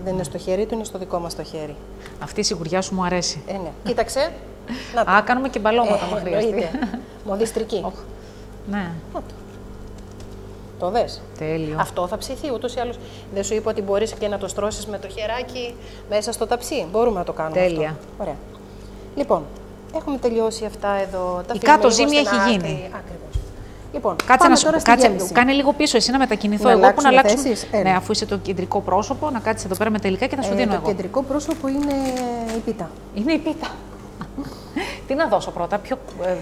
Δεν είναι στο χέρι του, είναι στο δικό μας το χέρι. Αυτή η σιγουριά σου μου αρέσει. Ναι. Κοίταξε. Α, κάνουμε και μπαλώματα μα χρειαστεί. Μοδιστρική. Ναι. Το δες. Τέλειο. Αυτό θα ψηθεί ούτως ή άλλως. Δεν σου είπα ότι μπορείς και να το στρώσεις με το χεράκι μέσα στο ταψί. Μπορούμε να το κάνουμε. Τέλεια. Αυτό. Ωραία. Λοιπόν, έχουμε τελειώσει αυτά εδώ. Η κάτω ζύμη έχει γίνει. Ακριβώς. Λοιπόν, κάτσε να τώρα κάνε λίγο πίσω εσύ να μετακινηθώ. Εγώ που να αλλάξουμε. Ναι, αφού είσαι το κεντρικό πρόσωπο, να κάτσεις εδώ πέρα με τελικά και θα σου δίνω εγώ. Το κεντρικό πρόσωπο είναι η πίτα. Είναι η πίτα. Τι να δώσω πρώτα,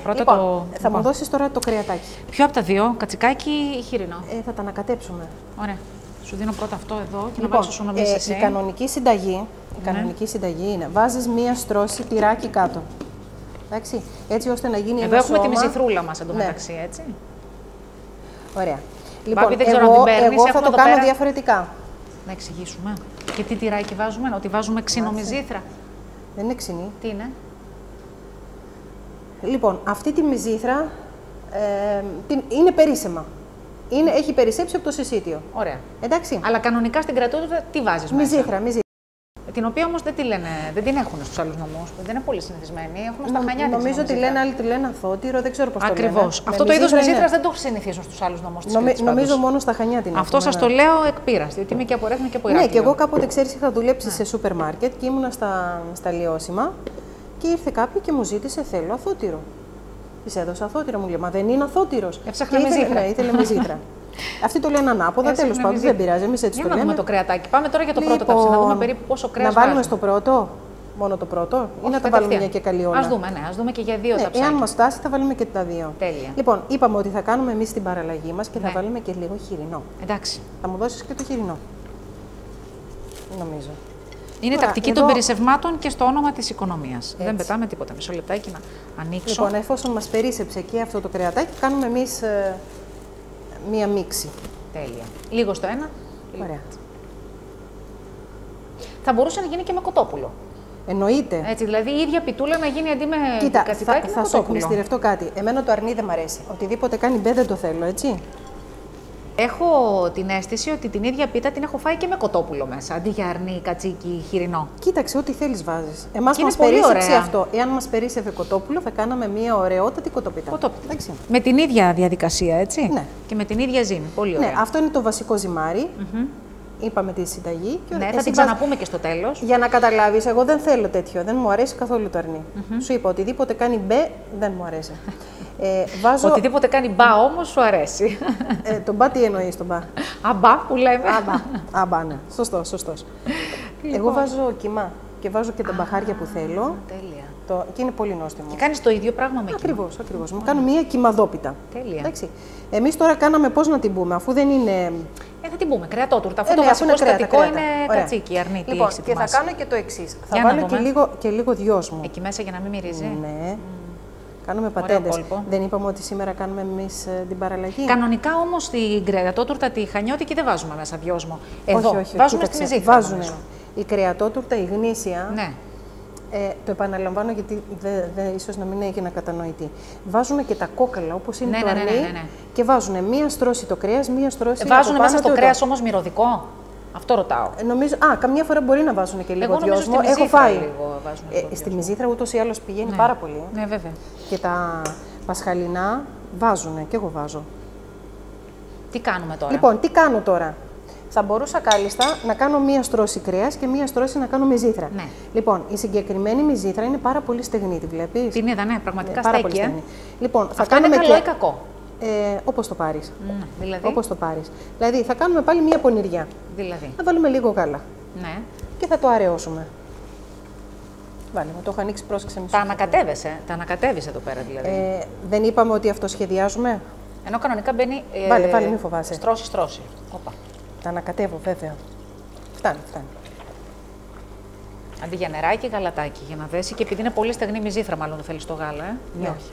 πρώτα λοιπόν, θα μου δώσεις τώρα το κρεατάκι. Ποιο από τα δύο, κατσικάκι ή χοιρινό? Θα τα ανακατέψουμε. Ωραία. Σου δίνω πρώτα αυτό εδώ και να βάλεις όσο νομίζεις εσύ. Η κανονική συνταγή είναι βάζεις μία στρώση τυράκι κάτω. Εντάξει, έτσι ώστε να γίνει εδώ έχουμε τη μυζηθρούλα μας εντωμεταξύ, έτσι. Ωραία. Λοιπόν, δεν ξέρω αν την παίρνεις, εγώ θα το κάνω διαφορετικά. Να εξηγήσουμε. Και τι τυράκι βάζουμε, ότι βάζουμε ξινομυζήθρα. Δεν είναι ξινή. Τι είναι? Λοιπόν, αυτή τη μυζήθρα είναι περίσσεμα. Έχει περισσέψει από το συσίτιο. Ωραία. Εντάξει. Αλλά κανονικά στην κρατότητα τι βάζεις μυζήθρα, μέσα? Την οποία όμως δεν την έχουν στους άλλους νομούς. Δεν είναι πολύ συνηθισμένοι. Έχουμε στα Χανιά. Νομίζω ότι άλλοι τη λένε αθώτηρο, δεν ξέρω πώς το λένε. Ακριβώς. Αυτό το είδος μυζήθρας δεν το συνηθίζουν στους άλλους νομούς. Νομίζω μόνο στα Χανιά την έχουν. Αυτό σας το λέω εκ πείρας, διότι είμαι και από Ρέθμο και από Ηράκλειο. Ναι, και εγώ κάποτε ξέρεις είχα δουλέψει σε σούπερ μάρκετ και ήμουνα στα λιώσιμα και ήρθε κάποιο και μου ζήτησε θέλω αθώτηρο. Της έδωσα αθώτηρο, μου λέει, μα δεν είναι αθώτηρος. Έψαχνε μυζήθρα. Ήθελε μυζήθρα. Αυτοί το λένε ανάποδα, τέλος πάντων δεν πειράζει. Εμείς έτσι το λέμε. Να δούμε το κρεατάκι. Πάμε τώρα για το πρώτο ταψί, να δούμε περίπου πόσο κρέας να βάλουμε στο πρώτο, μόνο το πρώτο, ή να τα βάλουμε μια και καλή ώρα? Ας δούμε και για δύο ταψάκια. Εάν μας φτάσει, θα βάλουμε και τα δύο. Τέλεια. Λοιπόν, είπαμε ότι θα κάνουμε εμείς την παραλλαγή μας και θα βάλουμε και λίγο χοιρινό. Εντάξει. Θα μου δώσεις και το χοιρινό. Νομίζω. Είναι τακτική των περισσευμάτων και στο όνομα της οικονομίας. Δεν πετάμε τίποτα. Μισό λεπτάκι να ανοίξω. Λοιπόν, εφόσον μας περίσσεψε και αυτό το κρεατάκι, κάνουμε εμείς μία μίξη. Τέλεια. Λίγο στο ένα. Ωραία. Θα μπορούσε να γίνει και με κοτόπουλο. Εννοείται. Έτσι, δηλαδή η ίδια πιτούλα να γίνει αντί με κατσικάκι. Θα σου εκμυστηρευτώ κάτι. Εμένα το αρνί δεν μ' αρέσει. Οτιδήποτε κάνει μπε δεν το θέλω, έτσι. Έχω την αίσθηση ότι την ίδια πίτα την έχω φάει και με κοτόπουλο μέσα, αντί για αρνί, κατσίκι, χοιρινό. Κοίταξε, ό,τι θέλεις βάζεις. Εμάς μας περίσσεψε αυτό. Εάν μας περίσσευε κοτόπουλο, θα κάναμε μια ωραιότατη κοτοπίτα. Με την ίδια διαδικασία, έτσι. Ναι. Και με την ίδια ζύμη. Πολύ ωραία. Ναι, αυτό είναι το βασικό ζυμάρι. Είπαμε τη συνταγή. Και ναι, θα την ξαναπούμε και στο τέλος. Για να καταλάβεις, εγώ δεν θέλω τέτοιο. Δεν μου αρέσει καθόλου το αρνί. Σου είπα, οτιδήποτε κάνει μπε δεν μου αρέσει. Οτιδήποτε κάνει μπα όμως σου αρέσει. Το μπα τι εννοείς το μπα? Αμπά που λέμε. Αμπά, ναι. Σωστός. Εγώ βάζω κιμά και βάζω και τα μπαχάρια που θέλω. Τέλεια. Και είναι πολύ νόστιμο. Και κάνεις το ίδιο πράγμα με κιμά. Ακριβώς. Μου κάνω μία κιμαδόπιτα. Τέλεια. Εμείς τώρα κάναμε πώς να την πούμε, αφού δεν είναι... Θα την πούμε, κρεατότουρτα. Αυτό το βασικό συστατικό είναι κατσίκι, αρνί. Λοιπόν, και θα κάνω και το εξής. Θα βάλω και λίγο δυόσμου. Εκεί μέσα για να μην μυρίζει. Ναι. Κάνουμε πατέντες. Δεν είπαμε ότι σήμερα κάνουμε εμείς την παραλλαγή? Κανονικά όμως στην κρεατότουρτα τη χανιώτικη δεν βάζουμε μέσα δυόσμο. Εδώ όχι, βάζουμε στη μυζήθρα. Βάζουν. Η κρεατότουρτα, η γνήσια, ναι. Το επαναλαμβάνω γιατί ίσως να μην έγινε κατανοητή. Βάζουν και τα κόκαλα όπως είναι το αρνί και βάζουν μία στρώση το κρέας, μία στρώση βάζουν μέσα στο κρέας όμως μυρωδικό. Αυτό ρωτάω. Νομίζω, καμιά φορά μπορεί να βάζουν και λίγο δυόσμο. Έχω φάει. Στη μυζήθρα ούτως ή άλλως πηγαίνει πάρα πολύ. Ναι, βέβαια. Και τα πασχαλινά βάζουν και εγώ βάζω. Τι κάνουμε τώρα? Λοιπόν, τι κάνω τώρα? Θα μπορούσα κάλλιστα να κάνω μία στρώση κρέας και μία στρώση να κάνω μυζήθρα. Ναι. Λοιπόν, η συγκεκριμένη μυζήθρα είναι πάρα πολύ στεγνή, τη βλέπεις? Την είδα, ναι, πραγματικά πάρα στέκει. Πολύ στεγνή. Λοιπόν, θα κάνουμε καλό ή κακό? Όπως το πάρεις. Δηλαδή? Όπως το πάρεις. Δηλαδή, θα κάνουμε πάλι μία πονηριά. Δηλαδή? Θα βάλουμε λίγο γάλα. Ναι. Και θα το αραιώσουμε. Βάλε, το έχω ανοίξει, πρόσεξε μισό. Τα ανακατεύεις εδώ πέρα δηλαδή. Δεν είπαμε ότι αυτοσχεδιάζουμε? Ενώ κανονικά μπαίνει. Βάλε, μην φοβάσαι. Στρώση. Οπα. Τα ανακατεύω, βέβαια. Φτάνει. Αντί για νεράκι, γαλατάκι για να δέσει. Και επειδή είναι πολύ στεγνή μυζήθρα, μάλλον δεν θέλει το γάλα, Ναι. Όχι.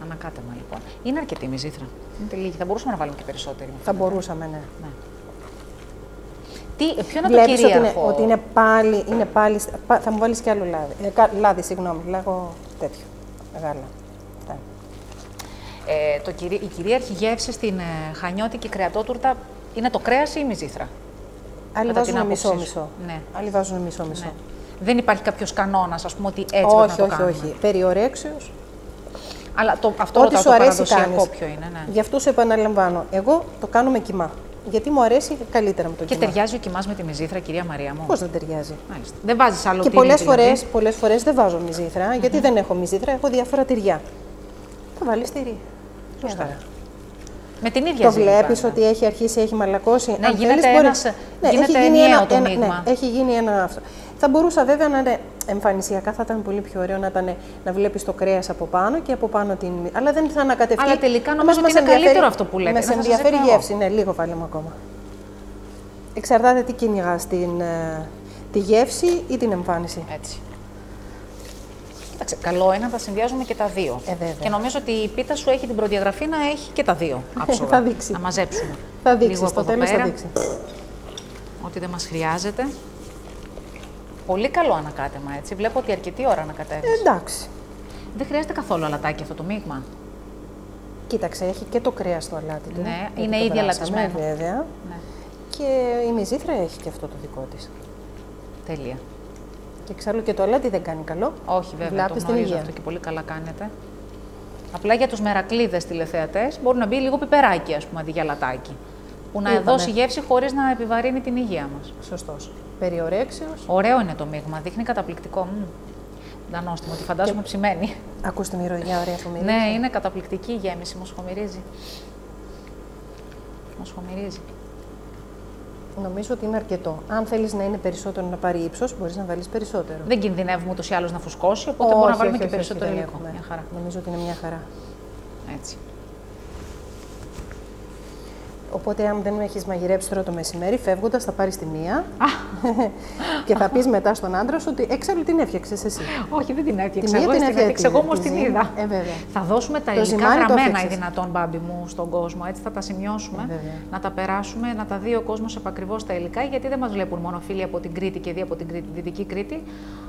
Ανακάτεμα λοιπόν. Είναι αρκετή μυζήθρα. Είναι λίγη. Θα μπορούσαμε να βάλουμε και περισσότερη. Θα μπορούσαμε, ναι. Ποιο είναι το κυρίαρχο? Ότι είναι πάλι. Θα μου βάλεις κι άλλο λάδι. Λάδι, συγγνώμη. Λέγω τέτοιο. Γάλα. Η κυρίαρχη γεύση στην χανιώτικη κρεατότουρτα είναι το κρέας ή η μυζήθρα? Άλλοι βάζουν μισό-μισό. Ναι. Άλλοι βάζουν μισό-μισό. Ναι. Δεν υπάρχει κάποιος κανόνας, ας πούμε, ότι έτσι πρέπει να το κάνουμε? Όχι. Περιορέξεως. Αλλά αυτό ρωτάω, το παραδοσιακό ποιο είναι? Ναι. Γι' αυτό σου επαναλαμβάνω. Εγώ το κάνω με κιμά. Γιατί μου αρέσει καλύτερα με το κιμά. Και ταιριάζει ο κιμάς με τη μυζήθρα, κυρία Μαρία μου? Πώς δεν ταιριάζει? Μάλιστα. Δεν βάζεις άλλο τυρί? Και πολλές φορές δεν βάζω μυζήθρα, γιατί δεν έχω μυζήθρα, έχω διάφορα τυριά. Θα βάλεις τυρί. Σωστά. Με την ίδια το βλέπεις ότι έχει αρχίσει, έχει μαλακώσει? Ναι, γίνεται ενιαίο το μείγμα. Ναι, έχει γίνει ένα αυτό. Θα μπορούσα βέβαια να είναι εμφανισιακά, θα ήταν πολύ πιο ωραίο να βλέπεις το κρέας από πάνω και από πάνω την. Αλλά δεν θα ανακατευτεί. Αλλά τελικά νομίζω ότι είναι καλύτερο αυτό που λέτε. Με ενδιαφέρει η γεύση. Ναι, λίγο βάλε μου ακόμα. Εξαρτάται τι κυνηγάς, τη γεύση ή την εμφάνιση. Έτσι. Καλό είναι να τα συνδυάζουμε και τα δύο. Και νομίζω ότι η πίτα σου έχει την προδιαγραφή να έχει και τα δύο. Άψογα. Θα δείξει. Να μαζέψουμε. Θα δείξει. Στο τέλος θα δείξει. Ό,τι δεν μας χρειάζεται. Πολύ καλό ανακάτεμα, έτσι. Βλέπω ότι αρκετή ώρα ανακατεύεις. Εντάξει. Δεν χρειάζεται καθόλου αλατάκι αυτό το μείγμα. Κοίταξε, έχει και το κρέας στο αλάτι του. Ναι, είναι ήδη αλατισμένο. Βέβαια. Ναι. Και η μυζήθρα έχει και αυτό το δικό της. Τέλεια. Και εξάλλου και το αλάτι δεν κάνει καλό. Όχι, βέβαια, το γνωρίζω αυτό και πολύ καλά κάνετε. Απλά για τους μερακλείδες τηλεθεατές μπορεί να μπει λίγο πιπεράκι, ας πούμε, αντί για αλατάκι. Που να δώσει γεύση χωρίς να επιβαρύνει την υγεία μας. Σωστός. Περιορέξεως. Ωραίο είναι το μείγμα, δείχνει καταπληκτικό. Νόστιμο, ότι φαντάζομαι ψημένη. Ακούς τη μυρωδιά, ωραία που μυρίζει. Ναι, είναι καταπληκτική η γέμιση, μου σχομυρίζει. Νομίζω ότι είναι αρκετό. Αν θέλεις να είναι περισσότερο, να πάρει ύψος, μπορείς να βάλεις περισσότερο. Δεν κινδυνεύουμε ούτως ή άλλως να φουσκώσει, οπότε μπορούμε να βάλουμε και περισσότερο υλικό. Μια χαρά. Νομίζω ότι είναι μια χαρά. Έτσι. Οπότε, αν δεν με έχεις μαγειρέψει τώρα το μεσημέρι, φεύγοντας, θα πάρεις τη μία και θα πεις μετά στον άντρα σου ότι εξάλλου την έφτιαξες εσύ. Όχι, δεν την έφτιαξα. Εγώ όμως την είδα. Θα δώσουμε τα υλικά γραμμένα ή δυνατόν, Μπάμπη μου, στον κόσμο. Έτσι θα τα σημειώσουμε, να τα περάσουμε, να τα δει ο κόσμος επακριβώς τα υλικά, γιατί δεν μας βλέπουν μόνο φίλοι από την Κρήτη και δι' από την Δυτική Κρήτη,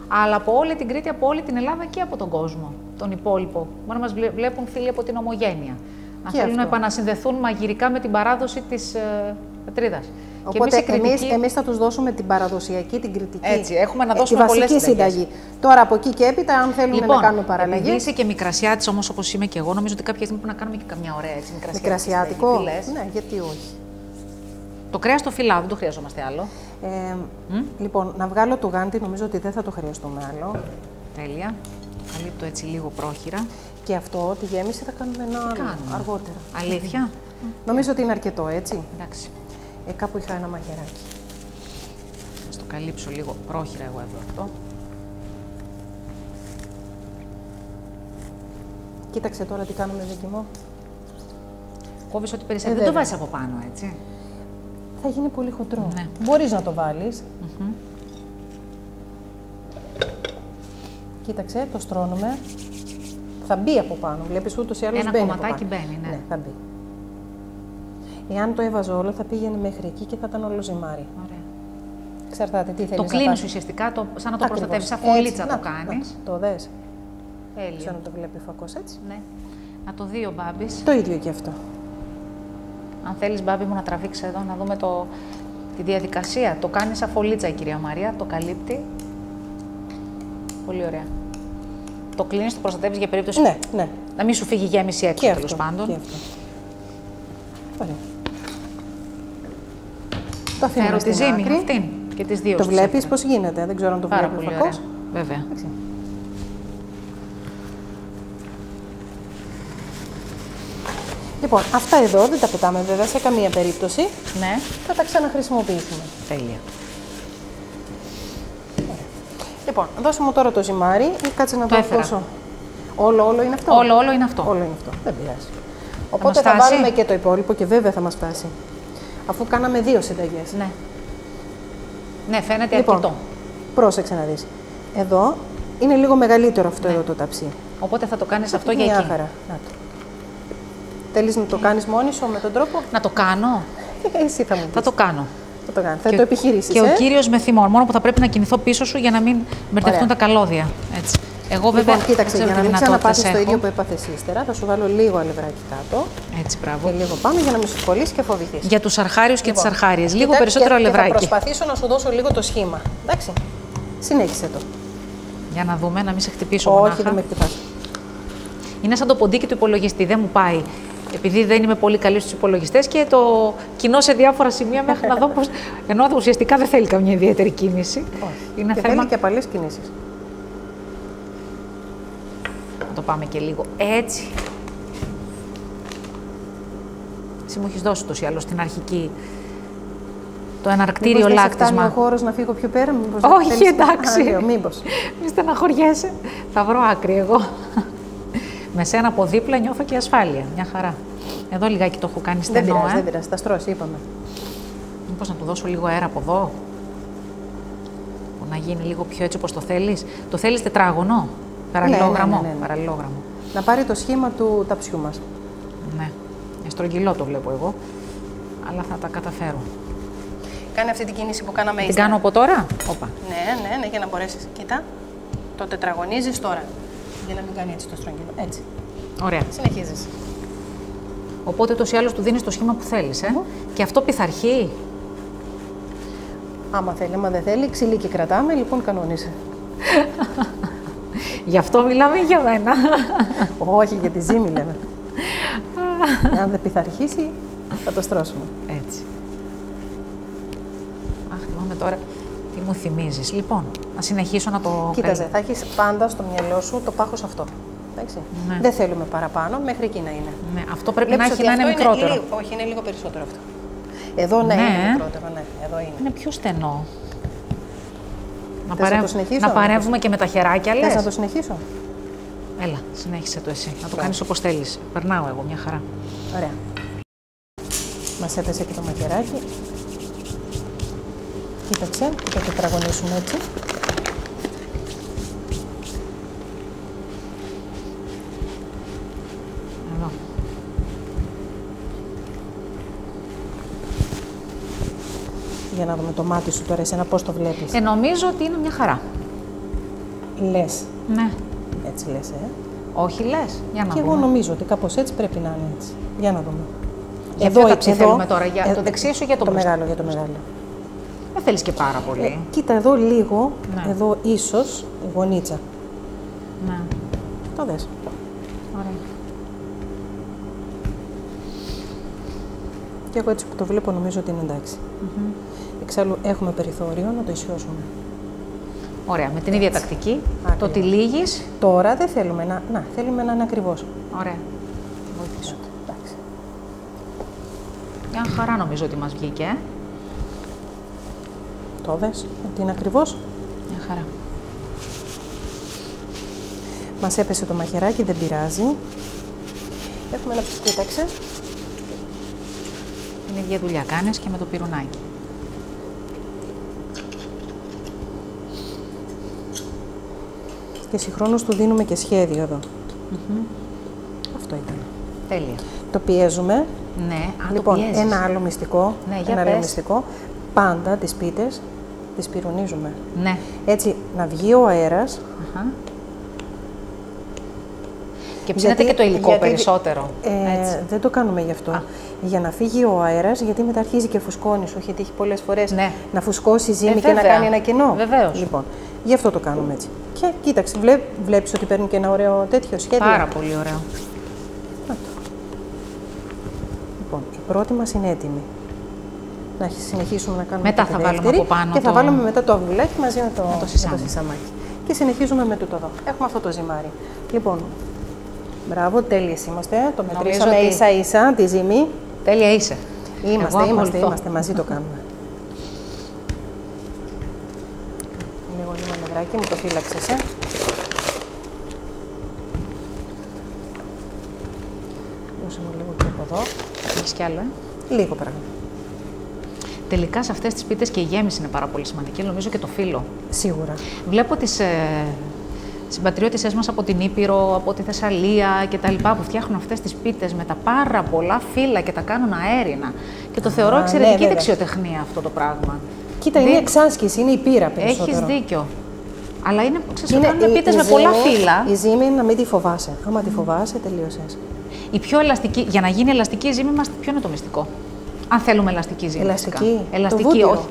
αλλά από όλη την Κρήτη, από όλη την Ελλάδα και από τον κόσμο, τον υπόλοιπο. Μόνο μας βλέπουν φίλοι από την Ομογένεια. Να θέλουν να επανασυνδεθούν μαγειρικά με την παράδοση της πατρίδας. Οπότε εμείς θα τους δώσουμε την παραδοσιακή, την κριτική. Έτσι, έχουμε να δώσουμε τη βασική συνταγή. Τώρα από εκεί και έπειτα, αν θέλουν να κάνουν παραλλαγές. Επειδή είσαι και μικρασιάτης όμως όπως είμαι και εγώ, νομίζω ότι κάποια στιγμή πρέπει να κάνουμε και καμιά ωραία έτσι, μικρασιάτικο. Ναι, γιατί όχι. Το κρέας το φυλάω, δεν το χρειαζόμαστε άλλο. Λοιπόν, να βγάλω το γάντι, νομίζω ότι δεν θα το χρειαστούμε άλλο. Τέλεια. Το καλύπτω έτσι λίγο πρόχειρα. Και αυτό, τη γέμιση θα κάνουμε ένα άλλο αργότερα. Αλήθεια. Νομίζω ότι είναι αρκετό, έτσι. Εντάξει. Κάπου είχα ένα μαγειράκι. Θα το καλύψω λίγο πρόχειρα εγώ εδώ αυτό. Κοίταξε τώρα τι κάνουμε δοκιμό. Κόβεις ό,τι περισσεύει. Δεν το βάζεις από πάνω, έτσι. Θα γίνει πολύ χοντρό. Ναι. Μπορείς να το βάλεις. Κοίταξε, το στρώνουμε. Θα μπει από πάνω. Βλέπεις ούτως ή άλλως μπαίνει. Ένα κομματάκι μπαίνει, ναι. Θα μπει. Εάν το έβαζε όλο, θα πήγαινε μέχρι εκεί και θα ήταν όλο ζυμάρι. Ωραία. Εξαρτάται τι θέλεις. Το κλείνεις ουσιαστικά, σαν να το προστατεύεις, σαν φωλίτσα το κάνεις. Το δες. Τέλειο. Σαν να το βλέπει φακός έτσι. Ναι. Να το δει ο Μπάμπης. Το ίδιο και αυτό. Αν θέλεις, Μπάμπη μου, να τραβήξει εδώ, να δούμε τη διαδικασία. Το κάνει σαν φωλίτσα η κυρία Μαρία, το καλύπτει. Πολύ ωραία. Το κλείνεις, το προστατεύεις για περίπτωση να μην σου φύγει η γέμιση έξω, τέλος πάντων. Και αυτό. Ωραία. Το αφήνουμε τη ζύμη αυτήν και τις δύο. Το βλέπεις πώς γίνεται, δεν ξέρω αν το βλέπει ο φακός. Βέβαια. Λοιπόν, αυτά εδώ δεν τα πετάμε βέβαια σε καμία περίπτωση. Ναι. Θα τα ξαναχρησιμοποιήσουμε. Τέλεια. Λοιπόν, δώσε μου τώρα το ζυμάρι ή κάτσε να το δώσω. Όλο είναι αυτό. Όλο είναι αυτό. Όλο είναι αυτό. Δεν πειράζει. Οπότε θα βάλουμε και το υπόλοιπο και βέβαια θα μας φτάσει. Αφού κάναμε 2 συνταγές. Ναι. Ναι, φαίνεται αρκετό. Πρόσεξε να δεις. Εδώ είναι λίγο μεγαλύτερο αυτό εδώ το ταψί. Οπότε θα το κάνεις αυτό για εκεί. Χαρά. Να το. Θέλεις να το κάνεις μόνη σου με τον τρόπο. Να το κάνω. Εσύ θα μου πεις. Θα το κάνω. Θα το επιχειρήσεις. Και ο κύριος με θυμών. Μόνο που θα πρέπει να κινηθώ πίσω σου για να μην μπερδευτούν τα καλώδια. Έτσι. Εγώ βέβαια. Λοιπόν, κοίταξε, για να μην ξαναπάθεις το ίδιο που έχω. έπαθες ύστερα, θα σου βάλω λίγο αλευράκι κάτω. Έτσι, μπράβο. Και λίγο πάνω για να μην σου κολλήσει και φοβηθείς. Για τους αρχάριους και τις αρχάριες. Λίγο Κοίτα, περισσότερο και αλευράκι. θα προσπαθήσω να σου δώσω λίγο το σχήμα. Εντάξει. Συνέχισε το. Για να δούμε, να μην σε χτυπήσω. Όχι, μονάχα. δεν με χτυπάς. Είναι σαν το ποντίκι του υπολογιστή. Δεν μου πάει. Επειδή δεν είμαι πολύ καλή στους υπολογιστές και το κοινώ σε διάφορα σημεία μέχρι να δω πώς. Ενώ ουσιαστικά δεν θέλει καμιά ιδιαίτερη κίνηση. Όχι. Είναι Και θέμα. θέλει και απαλές κινήσεις. Να το πάμε και λίγο έτσι. Εσύ μου έχεις δώσει ούτως ή άλλως την αρχική. Το εναρκτήριο μήπως λάκτισμα. δεν σε φτάνει ο χώρος να φύγω πιο πέρα, μήπως Όχι, θέλεις... εντάξει. Λέω, μήπως. Μη στεναχωριέσαι. Θα βρω άκρη εγώ. Με σένα από δίπλα νιώθω και ασφάλεια. Μια χαρά. Εδώ λιγάκι το έχω κάνει Δεν στενό, πειράζει, δεν πειράζει. Θα στρώσει, είπαμε. Μήπως να του δώσω λίγο αέρα από εδώ. Που να γίνει λίγο πιο έτσι όπως το θέλεις. Το θέλεις τετράγωνο. Παραλληλόγραμμο. Ναι. Παραλληλόγραμμο. Να πάρει το σχήμα του ταψιού μας. Ναι. Στρογγυλό το βλέπω εγώ. Αλλά θα τα καταφέρω. Κάνε αυτή την κίνηση που κάναμε Την ύστερα. κάνω από τώρα. Όπα. Ναι, για να μπορέσεις. Κοίτα. Το τετραγωνίζεις τώρα. Για να μην κάνει έτσι το στρογγυλό. Έτσι. Ωραία. Συνεχίζεις. Οπότε ούτως ή άλλως του δίνεις το σχήμα που θέλεις. Και αυτό πειθαρχεί. Άμα θέλει, άμα δεν θέλει, ξυλί και κρατάμε, λοιπόν κανονίσε. Γι' αυτό μιλάμε για μένα. Όχι, για τη ζύμη λέμε. Αν δεν πειθαρχήσει, θα το στρώσουμε. Έτσι. Αχ, θυμάμαι τώρα τι μου θυμίζεις. Λοιπόν, να συνεχίσω να το Κοίταζε, θα έχεις πάντα στο μυαλό σου το πάχος αυτό. Εντάξει. Ναι. Δεν θέλουμε παραπάνω, μέχρι εκεί να είναι. Ναι, αυτό πρέπει Βλέπεις να έχει ότι να είναι αυτό μικρότερο. λίγο, όχι, είναι λίγο περισσότερο αυτό. Εδώ ναι, Ναι. είναι μικρότερο, ναι. Εδώ είναι. Είναι πιο στενό. Θες να το συνεχίσω? Να παρέμβουμε και με τα χεράκια, λες. Θες να το συνεχίσω? Έλα, συνέχισε το εσύ. Να το Μπράβο. κάνεις όπως θέλεις. Περνάω εγώ, μια χαρά. Ωραία. Μας έπεσε και το μαχαιράκι. Κοίταξε, και το τετραγωνίσουμε έτσι. Εδώ. Για να δούμε το μάτι σου τώρα, εσένα πώς το βλέπεις. Νομίζω ότι είναι μια χαρά. Λες, Ναι. έτσι λες, Όχι λες. Για να Και δούμε. εγώ νομίζω ότι κάπως έτσι πρέπει να είναι έτσι. Για να δούμε. Για ποιο ταψί θέλουμε τώρα, για το δεξί σου ή για το μπροστά? μεγάλο, για το μεγάλο. Δεν θέλεις και πάρα πολύ. Κοίτα εδώ λίγο, Ναι. εδώ ίσως η γωνίτσα. Ναι. Το δες. Ωραία. Και εγώ έτσι που το βλέπω νομίζω ότι είναι εντάξει. Εξάλλου έχουμε περιθώριο να το ισιώσουμε. Ωραία. Με την ίδια τακτική. Ακριβώς. Το τυλίγεις. Τώρα δεν θέλουμε να θέλουμε να είναι ακριβώς. Ωραία. Βοηθήσω. Εντάξει. Μια χαρά νομίζω ότι μας βγήκε. Το δες, ότι είναι ακριβώς. Μια χαρά. Μας έπεσε το μαχαιράκι, δεν πειράζει. Έχουμε ένα κοίταξε. Την ίδια δουλειά κάνεις και με το πυρουνάκι. Και συγχρόνως του δίνουμε και σχέδιο εδώ. Αυτό ήταν. Τέλεια. Το πιέζουμε. Ναι, αν Λοιπόν, το πιέζεις. ένα άλλο μυστικό. Ναι, για ένα άλλο πες. μυστικό. Πάντα τις πίτες τις πυρουνίζουμε. Ναι. Έτσι, να βγει ο αέρας. Αχα. Και ψήνεται και το υλικό περισσότερο. Έτσι. Δεν το κάνουμε γι' αυτό. Για να φύγει ο αέρας, γιατί μετά αρχίζει και φουσκώνει. Σου έχει τύχει πολλές φορές Ναι. να φουσκώσει η ζύμη και να βέβαια. κάνει ένα κενό. Βεβαίως. Λοιπόν, γι' αυτό το κάνουμε έτσι. Και κοίταξε, βλέπεις ότι παίρνει και ένα ωραίο τέτοιο σχέδιο. Πάρα πολύ ωραίο. Να το. Λοιπόν, η πρώτη μας είναι έτοιμη. Να συνεχίσουμε να κάνουμε Μετά και θα τη βάλουμε δεύτερη από πάνω και θα το- βάλουμε μετά το αυγουλάκι μαζί με το σισάμι. σισαμάκι. Και συνεχίζουμε με τούτο εδώ. Έχουμε αυτό το ζυμάρι. Λοιπόν, μπράβο, τέλειες είμαστε. Το Νομίζω μετρήσαμε ότι- ίσα-ίσα τη ζύμη. Τέλεια είσαι. Είμαστε, Εγώ ακολουθώ. μαζί το κάνουμε. Λίγο νευράκι, μου το φύλαξες, Δώσε μου λίγο και από εδώ. Έχεις κι άλλο, Λίγο πράγμα. Τελικά σε αυτές τις πίτες και η γέμιση είναι πάρα πολύ σημαντική, νομίζω και το φύλλο. Σίγουρα. Βλέπω τις συμπατριώτησές μας από την Ήπειρο, από τη Θεσσαλία κτλ. Που φτιάχνουν αυτές τις πίτες με τα πάρα πολλά φύλλα και τα κάνουν αέρινα. Και το θεωρώ ναι, εξαιρετική βέβαια. δεξιοτεχνία αυτό το πράγμα. Κοίτα, είναι εξάσκηση, είναι η πείρα περισσότερο. Έχεις δίκιο. Αλλά είναι, κάνουν πίτες με πολλά φύλλα. Η ζύμη είναι να μην τη φοβάσαι. Άμα τη φοβάσαι, τελείωσες. Η πιο ελαστική, για να γίνει ελαστική η ζύμη μας, ποιο είναι το μυστικό? Αν θέλουμε ελαστική ζύμη. Ελαστική, όχι.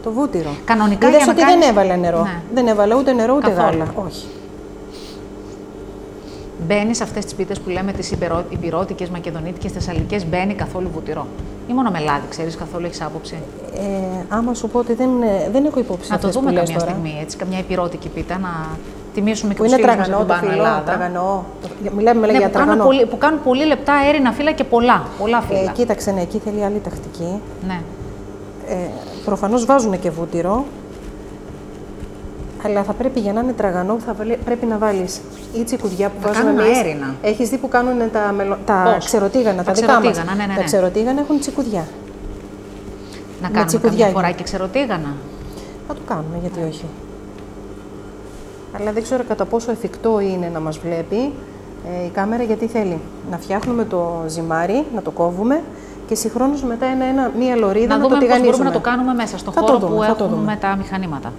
Το βούτυρο. Κανονικά είδες ότι δεν έβαλε νερό. Ναι. Δεν έβαλε ούτε νερό ούτε γάλα. Όχι. Μπαίνει σε αυτές τις πίτες που λέμε τις υπηρώτικες, μακεδονίτικες, θεσσαλικές, μπαίνει καθόλου βούτυρο? Ή μόνο με λάδι, ξέρεις, καθόλου έχεις άποψη? Άμα σου πω ότι δεν έχω υπόψη. Να το δούμε καμιά στιγμή, έτσι, καμιά υπηρώτικη πίτα, να τιμήσουμε και τους φίλους μας από την Πάνω Ελλάδα. Τραγανό. Μιλάμε για τραγανό. Που κάνουν πολύ λεπτά αέρινα φύλλα και πολλά φύλλα. Κοίταξε, ναι, εκεί θέλει άλλη τακτική. Ναι. Προφανώς βάζουν και βούτυρο. Αλλά θα πρέπει για να είναι τραγανό, πρέπει να βάλεις ή τσικουδιά που βάζουμε εμείς. Αέρινα. Έχεις δει που κάνουν τα ξεροτίγανα, τα δικά μας. Ναι. Τα ξεροτίγανα έχουν τσικουδιά. Να κάνουμε καμιά φορά και ξεροτίγανα. Θα το κάνουμε, γιατί όχι. Αλλά δεν ξέρω κατά πόσο εφικτό είναι να μας βλέπει η κάμερα, γιατί θέλει να φτιάχνουμε το ζυμάρι, να το κόβουμε και συγχρόνως μετά μία λωρίδα να το τηγανίζουμε. Πώς μπορούμε να το κάνουμε μέσα στο χώρο που έχουμε τα μηχανήματα.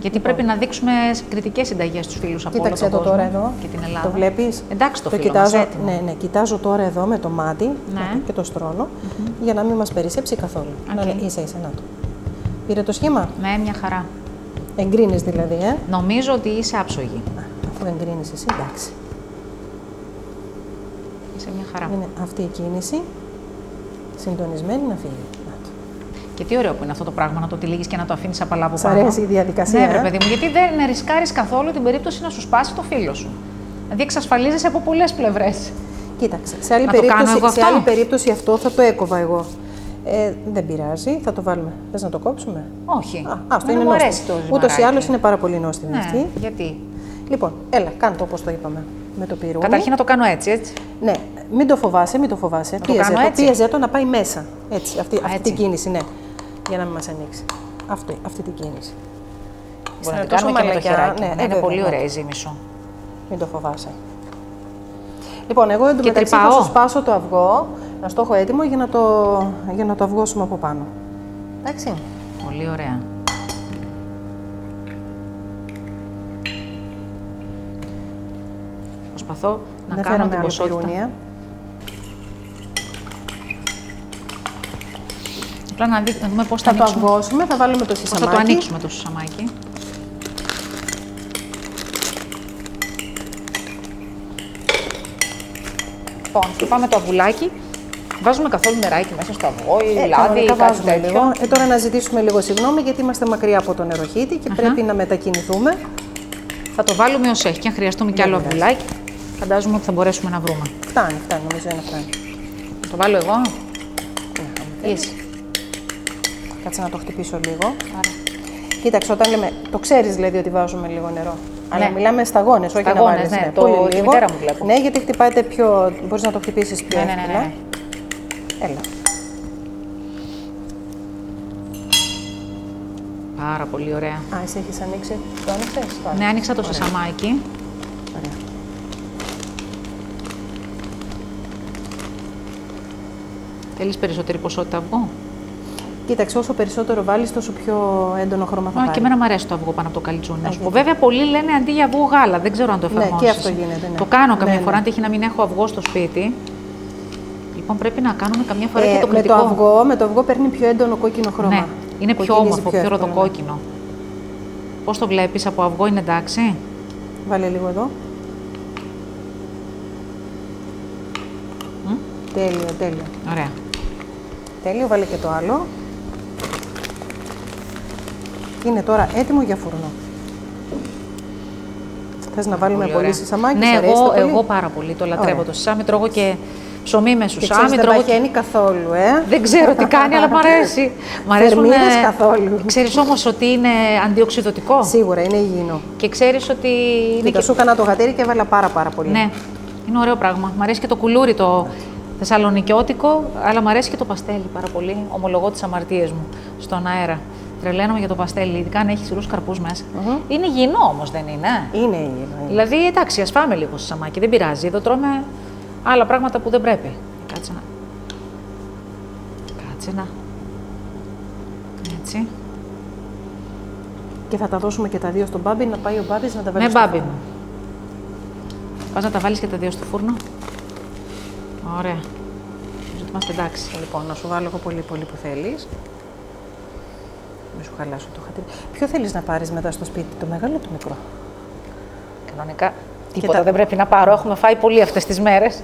Γιατί πρέπει να δείξουμε κριτικές συνταγές στους φίλους από όλο τον κόσμο τώρα εδώ. Και την Ελλάδα. Το βλέπεις? Εντάξει, το φίλο κοιτάζω, μας, έτοιμο. Ναι, κοιτάζω τώρα εδώ με το μάτι και το στρώνω για να μην μας περισσέψει καθόλου. Να είναι ίσα-ίσα, να το. Πήρε το σχήμα? Ναι, μια χαρά. Εγκρίνεις δηλαδή, Νομίζω ότι είσαι άψογη. Αφού εγκρίνεις εσύ, εντάξει. Είσαι μια χαρά. Είναι αυτή η κίνηση, συντονισμένη να φύγει. Και τι ωραίο που είναι αυτό το πράγμα, να το τυλίγεις και να το αφήνεις απαλά από πάνω. Σ' αρέσει η διαδικασία. Ναι, παιδί μου, γιατί δεν ρισκάρεις καθόλου την περίπτωση να σου σπάσει το φύλλο σου. Δηλαδή εξασφαλίζεσαι από πολλές πλευρές. Κοίταξε, σε άλλη περίπτωση αυτό θα το έκοβα εγώ. Δεν πειράζει, θα το βάλουμε. Θες να το κόψουμε? Όχι. Αυτό είναι νόστιμο. Ούτως ή άλλως είναι πάρα πολύ νόστιμο αυτή. Γιατί? Λοιπόν, έλα, κάνε το όπως το είπαμε. Με το πυρούνι. Καταρχήν να το κάνω έτσι. Ναι, μην το φοβάσαι. Πίεζε το να πάει μέσα. Έτσι, αυτή την κίνηση, ναι. Για να μην μας ανοίξει. Αυτή την κίνηση. Μπορεί να την κάνουμε και με το χεράκι. Ναι, είναι πολύ ωραία η ζύμη σου. Μην το φοβάσαι. Λοιπόν, εγώ εντωμεταξύ θα σου σπάσω το αυγό, να στο έχω έτοιμο για να το αυγώσουμε από πάνω. Εντάξει. Πολύ ωραία. Προσπαθώ να κάνω την ποσότητα. Απλά να δούμε πώς θα το αυγώσουμε, θα βάλουμε το σισαμάκι. Θα το ανοίξουμε το σισαμάκι. Λοιπόν, πάμε το αυγουλάκι. Βάζουμε καθόλου νεράκι μέσα στο αυγό ή λάδι ή κάτι τέτοιο. Τώρα να ζητήσουμε λίγο συγγνώμη, γιατί είμαστε μακριά από το νεροχύτη και πρέπει να μετακινηθούμε. Θα το βάλουμε ως έχει και αν χρειαστούμε κι άλλο αυγουλάκι, φαντάζομαι ότι θα μπορέσουμε να βρούμε. Φτάνει, νομίζω είναι φτάνει. Το βάλω εγώ. Ναι, κάτσε να το χτυπήσω λίγο. Κοίταξε, όταν λέμε, το ξέρεις δηλαδή ότι βάζουμε λίγο νερό. Αλλά μιλάμε σταγόνες, όχι να βάλεις. Ναι, πολύ λίγο. Τη μητέρα μου βλέπω. Ναι, γιατί χτυπάτε πιο. Μπορείς να το χτυπήσεις πιο εύκολα. Ναι. Έλα. Πάρα πολύ ωραία. Εσύ έχεις ανοίξει. Το άνοιξες? Ναι, άνοιξα το σισαμάκι. Ωραία. Θέλεις περισσότερη ποσότητα αυγό? Κοίταξε, όσο περισσότερο βάλεις, τόσο πιο έντονο χρώμα θα πάρει. Και εμένα μου αρέσει το αυγό πάνω από το καλιτσούνι. Βέβαια, πολλοί λένε αντί για αυγό γάλα. Δεν ξέρω αν το εφαρμόζεις. Ναι, και αυτό γίνεται. Ναι. Το κάνω καμιά φορά, αν τύχει να μην έχω αυγό στο σπίτι. Λοιπόν, πρέπει να κάνουμε καμιά φορά και το κριτικό. Με το αυγό παίρνει πιο έντονο κόκκινο χρώμα. Ναι, είναι πιο όμορφο, πιο ροδοκόκκινο. Πώς το βλέπεις, από αυγό είναι εντάξει? Βάλε λίγο εδώ. Τέλειο. Ωραία. Τέλειο, βάλε και το άλλο. Είναι τώρα έτοιμο για φούρνο. Θες να βάλουμε πολύ σισαμάκι? Ναι, εγώ πάρα πολύ το λατρεύω το σισάμι. Τρώγω και ψωμί με σουσάμι. Δεν παχαίνει καθόλου, Δεν ξέρω τι κάνει, αλλά μ' αρέσει. Μ' αρέσουν καθόλου. Ξέρεις όμως ότι είναι αντιοξυδωτικό. Σίγουρα, είναι υγιεινό. Και ξέρεις ότι είναι. Και σου έκανα το γατέρι και έβαλα πάρα πολύ. Ναι, είναι ωραίο πράγμα. Μ' αρέσει και το κουλούρι, το θεσσαλονικιώτικο, αλλά μ' αρέσει και το παστέλι πάρα πολύ. Ομολογώ τις αμαρτίες μου στον αέρα. Τρελαίνομαι για το παστέλι, ειδικά αν έχει σειρούς καρπούς μέσα. Είναι υγιεινό όμως, δεν είναι? Είναι υγιεινό. Δηλαδή, εντάξει, ας φάμε λίγο σισαμάκι, δεν πειράζει. Εδώ τρώμε άλλα πράγματα που δεν πρέπει. Κάτσε να. Έτσι. Και θα τα δώσουμε και τα δύο στον Μπάμπη, να πάει ο Μπάμπης να τα βάλει. Ναι, Μπάμπη μου. Πας να τα βάλεις και τα δύο στο φούρνο. Ωραία. Νομίζω ότι είμαστε εντάξει. Λοιπόν, να σου βάλω εγώ πολύ που θέλεις. Μη σου χαλάσω το χατήρι. Ποιο θέλεις να πάρεις μετά στο σπίτι, το μεγάλο ή το μικρό? Κανονικά τίποτα δεν πρέπει να πάρω. Έχουμε φάει πολύ αυτές τις μέρες.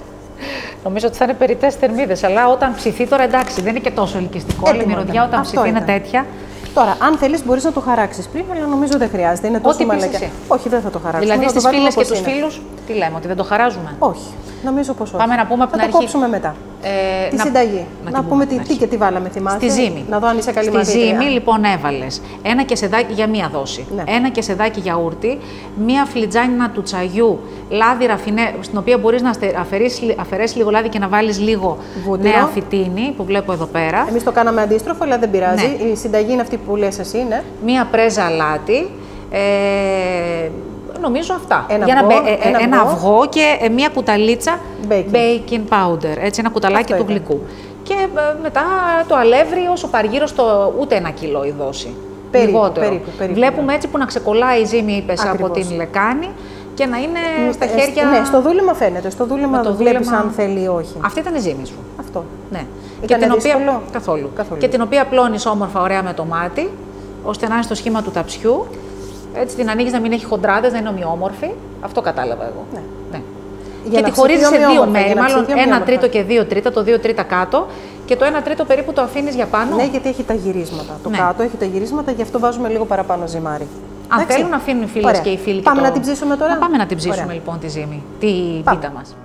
Νομίζω ότι θα είναι περιττές θερμίδες. Αλλά όταν ψηθεί τώρα, εντάξει, δεν είναι και τόσο ελκυστικό. Η μυρωδιά όταν ψηθεί είναι τέτοια. Τώρα, αν θέλεις, μπορείς να το χαράξεις πριν, αλλά νομίζω δεν χρειάζεται. Είναι τόσο μαλακιά. Όχι, δεν θα το χαράξουμε. Δηλαδή στις φίλες και τους φίλους, τι λέμε, ότι δεν το χαράζουμε? Όχι. Νομίζω πως όχι. Πάμε να πούμε από την αρχή. Θα το κόψουμε μετά. Τη συνταγή. Να πούμε τι και τι βάλαμε, θυμάσαι. Στη ζύμη. Να δω αν είσαι καλή μαθήτρια. Στη ζύμη, λοιπόν, έβαλες ένα κεσεδάκι για μία δόση. Ναι. Ένα κεσεδάκι γιαούρτι, μία φλιτζάνινα του τσαγιού, λάδι ραφινέ, στην οποία μπορείς να αφαιρέσεις λίγο λάδι και να βάλεις λίγο νέα φυτίνη, που βλέπω εδώ πέρα. Εμείς το κάναμε αντίστροφο, αλλά δεν πειράζει. Ναι. Η συνταγή είναι αυτή που λες εσύ, ναι. Μία πρέζα αλάτι. Νομίζω αυτά. Ένα αυγό και μία κουταλίτσα baking powder, έτσι, ένα κουταλάκι του γλυκού. Και μετά το αλεύρι όσο παργύρω ούτε 1 κιλό η δόση. Περίπου. Βλέπουμε έτσι που να ξεκολλάει η ζύμη, είπες, από την λεκάνη και να είναι στα χέρια. Ναι, στο δούλεμα φαίνεται. Στο δούλεμα το βλέπεις αν θέλει ή όχι. Αυτή ήταν η ζύμη σου. Αυτό. Ναι. Και την οποία, καθόλου. Και την οποία πλώνεις όμορφα, ωραία με το μάτι, ώστε να είναι στο σχήμα του ταψιού. Έτσι την ανοίγεις να μην έχει χοντράδες, να είναι ομοιόμορφη. Αυτό κατάλαβα εγώ. Ναι. Και τη χωρίζεις σε δύο μέρη, μάλλον 1/3 και 2/3, το 2/3 κάτω και το 1/3 περίπου το αφήνεις για πάνω. Ναι, γιατί έχει τα γυρίσματα. Το κάτω έχει τα γυρίσματα, γι' αυτό βάζουμε λίγο παραπάνω ζυμάρι. Αν θέλουν να αφήνουν οι φίλες και οι φίλοι. Πάμε να την ψήσουμε τώρα. Πάμε να την ψήσουμε λοιπόν τη ζύμη, τη πίτα μας.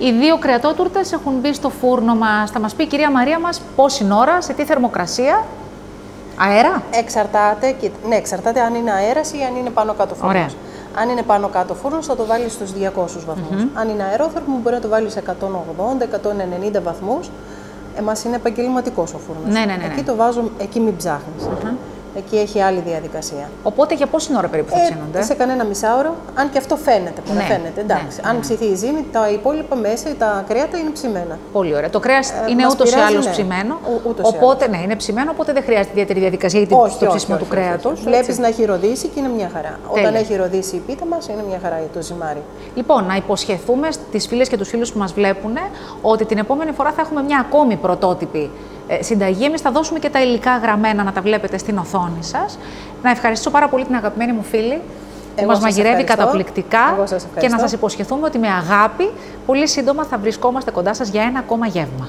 Οι δύο κρεατότουρτες έχουν μπει στο φούρνο μας. Θα μας πει η κυρία Μαρία μας πόση ώρα, σε τι θερμοκρασία, αέρα. Εξαρτάται αν είναι αέρας ή αν είναι πάνω κάτω φούρνος. Ωραία. Αν είναι πάνω κάτω φούρνος θα το βάλεις στους 200 βαθμούς. Αν είναι αερόθερμο μπορεί να το βάλεις 180-190 βαθμούς. Εμάς είναι επαγγελματικός ο φούρνος. Ναι. Εκεί το βάζω, εκεί μην ψάχνεις. Εκεί έχει άλλη διαδικασία. Οπότε για πόση ώρα περίπου θα ψήνονται? Σε κανένα μισάωρο, αν και αυτό φαίνεται. Φαίνεται, εντάξει. Αν ψηθεί η ζύμη, τα υπόλοιπα μέσα, τα κρέατα είναι ψημένα. Πολύ ωραία. Το κρέας είναι ούτως ή άλλως ψημένο. Οπότε είναι ψημένο, οπότε δεν χρειάζεται ιδιαίτερη διαδικασία για το ψήσιμο του κρέατος. Βλέπεις να έχει ροδίσει και είναι μια χαρά. Όταν έχει ροδίσει η πίτα μας, είναι μια χαρά το ζυμάρι. Λοιπόν, να υποσχεθούμε στις φίλες και τους φίλους που μας βλέπουν ότι την επόμενη φορά θα έχουμε μια ακόμη πρωτότυπη συνταγή. Εμείς θα δώσουμε και τα υλικά γραμμένα να τα βλέπετε στην οθόνη σας. Να ευχαριστήσω πάρα πολύ την αγαπημένη μου φίλη που μας μαγειρεύει καταπληκτικά και να σας υποσχεθούμε ότι με αγάπη πολύ σύντομα θα βρισκόμαστε κοντά σας για ένα ακόμα γεύμα.